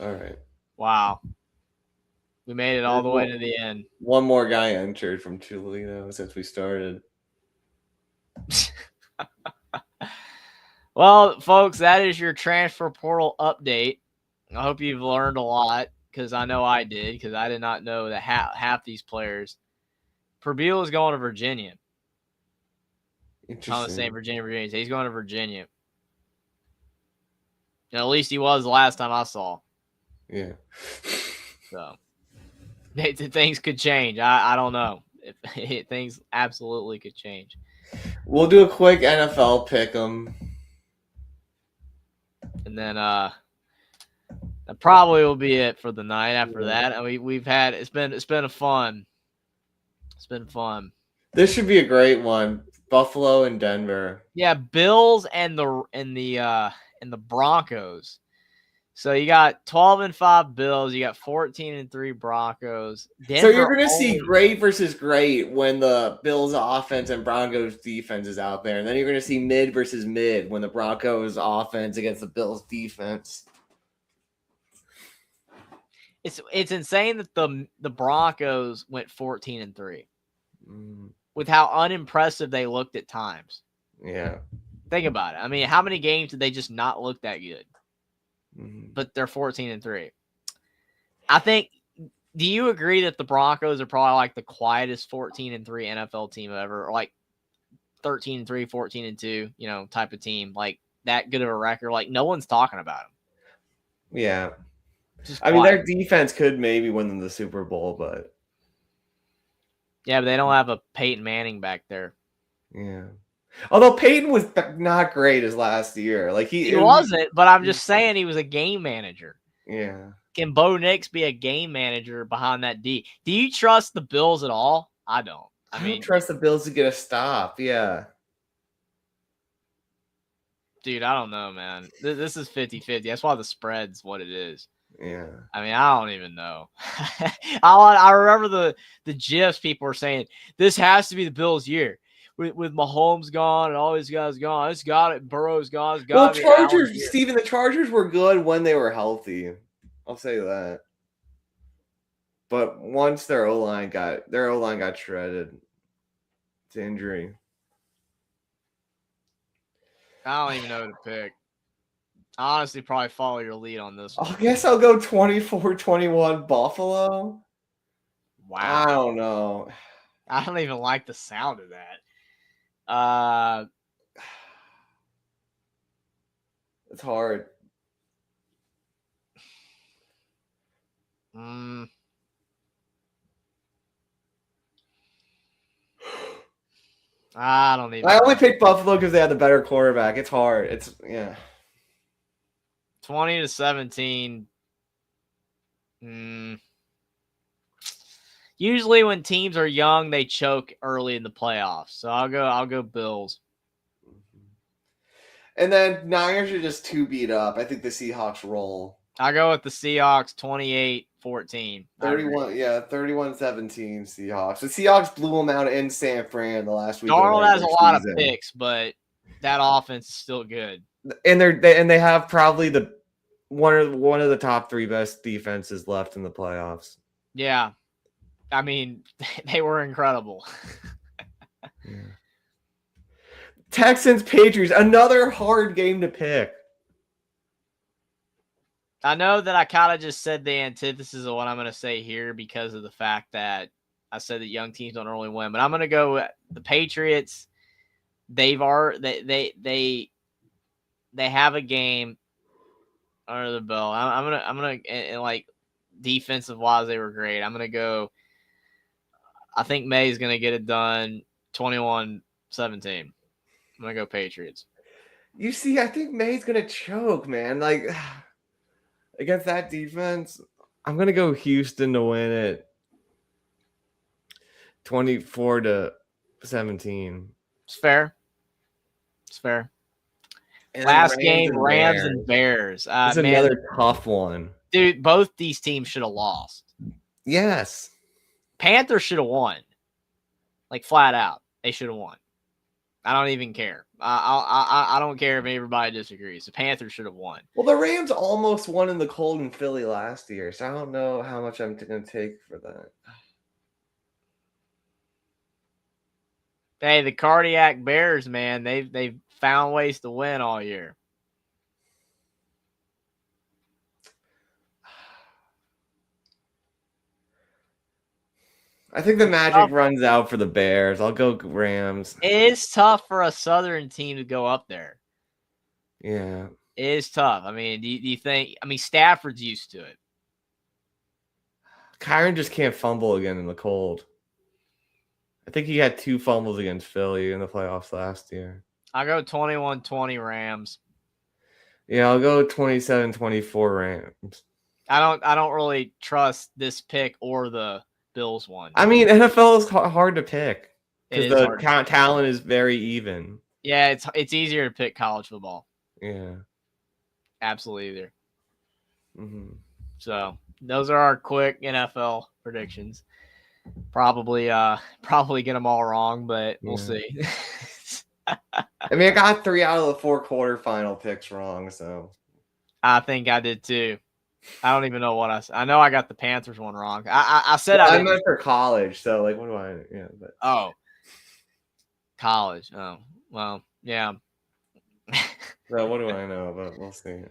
All right. Wow. We made it all the way to the end. One more guy entered from Toledo since we started. Well, folks, that is your transfer portal update. I hope you've learned a lot because I know I did because I did not know that half these players. Prabula is going to Virginia. Interesting. I'm saying Virginia. He's going to Virginia. And at least he was the last time I saw. Yeah. So things could change. I don't know. if things absolutely could change. We'll do a quick NFL pick'em. And then that probably will be it for the night after that. I mean, it's been a fun. It's been fun. This should be a great one. Buffalo and Denver. Yeah, Bills and the Broncos. So you got 12-5 Bills, you got 14-3 Broncos. Denver so you're going to see great versus great when the Bills offense and Broncos defense is out there. And then you're going to see mid versus mid when the Broncos offense against the Bills defense. It's insane that the Broncos went 14-3. With how unimpressive they looked at times. Yeah. Think about it. I mean, how many games did they just not look that good? But they're 14-3. I think, do you agree that the Broncos are probably like the quietest 14-3 NFL team ever? Or like 13-3, 14-2, type of team. Like that good of a record. Like no one's talking about them. Yeah. I mean, their defense could maybe win them the Super Bowl, but. Yeah, but they don't have a Peyton Manning back there. Yeah. Although Peyton was not great as last year. Like he wasn't, but I'm just saying he was a game manager. Yeah. Can Bo Nix be a game manager behind that D? Do you trust the Bills at all? I don't. I don't trust the Bills to get a stop. Yeah. Dude, I don't know, man. This is 50-50. That's why the spread's what it is. Yeah. I mean, I don't even know. I remember the GIFs people were saying, this has to be the Bills' year. With Mahomes gone and all these guys gone. It's got it. Burrow's gone. It's got it. Well, Chargers, Steven, the Chargers were good when they were healthy. I'll say that. But once their O-line got shredded to injury. I don't even know who to pick. I honestly probably follow your lead on this one. I guess I'll go 24-21 Buffalo. Wow. I don't know. I don't even like the sound of that. It's hard. I don't even. I only picked Buffalo because they had the better quarterback. It's hard. 20-17. Usually when teams are young, they choke early in the playoffs. So I'll go Bills. And then Niners are just too beat up. I think the Seahawks roll. I'll go with the Seahawks 28-14. 31-17 Seahawks. The Seahawks blew them out in San Fran the last week. Darnold has a lot of picks, but that offense is still good. And they have probably one of the top 3 best defenses left in the playoffs. Yeah. I mean, they were incredible. Yeah. Texans, Patriots, another hard game to pick. I know that I kind of just said the antithesis of what I'm going to say here because of the fact that I said that young teams don't normally win, but I'm going to go with the Patriots. They have a game under the belt. I'm gonna and like defensive wise, they were great. I'm gonna go. I think May's gonna get it done. 21-17. I'm gonna go Patriots. You see, I think May's gonna choke, man. Like against that defense, I'm gonna go Houston to win it. 24-17. It's fair. It's fair. And last game, Rams and Bears. It's another tough one. Dude, both these teams should have lost. Yes. Panthers should have won. Like, flat out. They should have won. I don't even care. I don't care if everybody disagrees. The Panthers should have won. Well, the Rams almost won in the cold in Philly last year, so I don't know how much I'm going to take for that. Hey, the cardiac Bears, man, they've found ways to win all year. I think the magic runs out for the Bears. I'll go Rams. It is tough for a Southern team to go up there. Yeah. It is tough. I mean, do you think – I mean, Stafford's used to it. Kyron just can't fumble again in the cold. I think he had 2 fumbles against Philly in the playoffs last year. I'll go 21-20 Rams. Yeah, I'll go 27-24 Rams. I don't really trust this pick or the Bills one. I mean, NFL is hard to pick because the hard. talent is very even. Yeah, it's easier to pick college football. Yeah. Absolutely either. Mm-hmm. So those are our quick NFL predictions. Probably get them all wrong, but we'll see. I mean, I got 3 out of the 4 quarterfinal picks wrong, so I think I did too. I don't even know what I said. I know I got the Panthers one wrong. I said I meant for college, so like, what do I? Yeah, but college. Oh, well, yeah. So what do I know? But we'll see.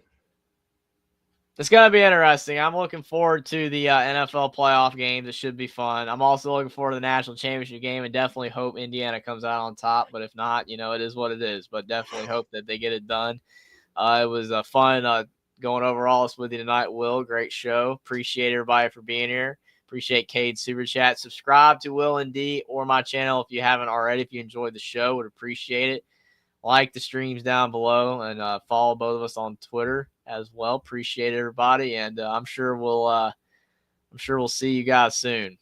It's going to be interesting. I'm looking forward to the NFL playoff games. It should be fun. I'm also looking forward to the national championship game and definitely hope Indiana comes out on top. But if not, it is what it is. But definitely hope that they get it done. It was fun going over all this with you tonight, Will. Great show. Appreciate everybody for being here. Appreciate Cade's super chat. Subscribe to WillND or my channel if you haven't already. If you enjoyed the show, would appreciate it. Like the streams down below and follow both of us on Twitter as well. Appreciate everybody, and I'm sure we'll see you guys soon.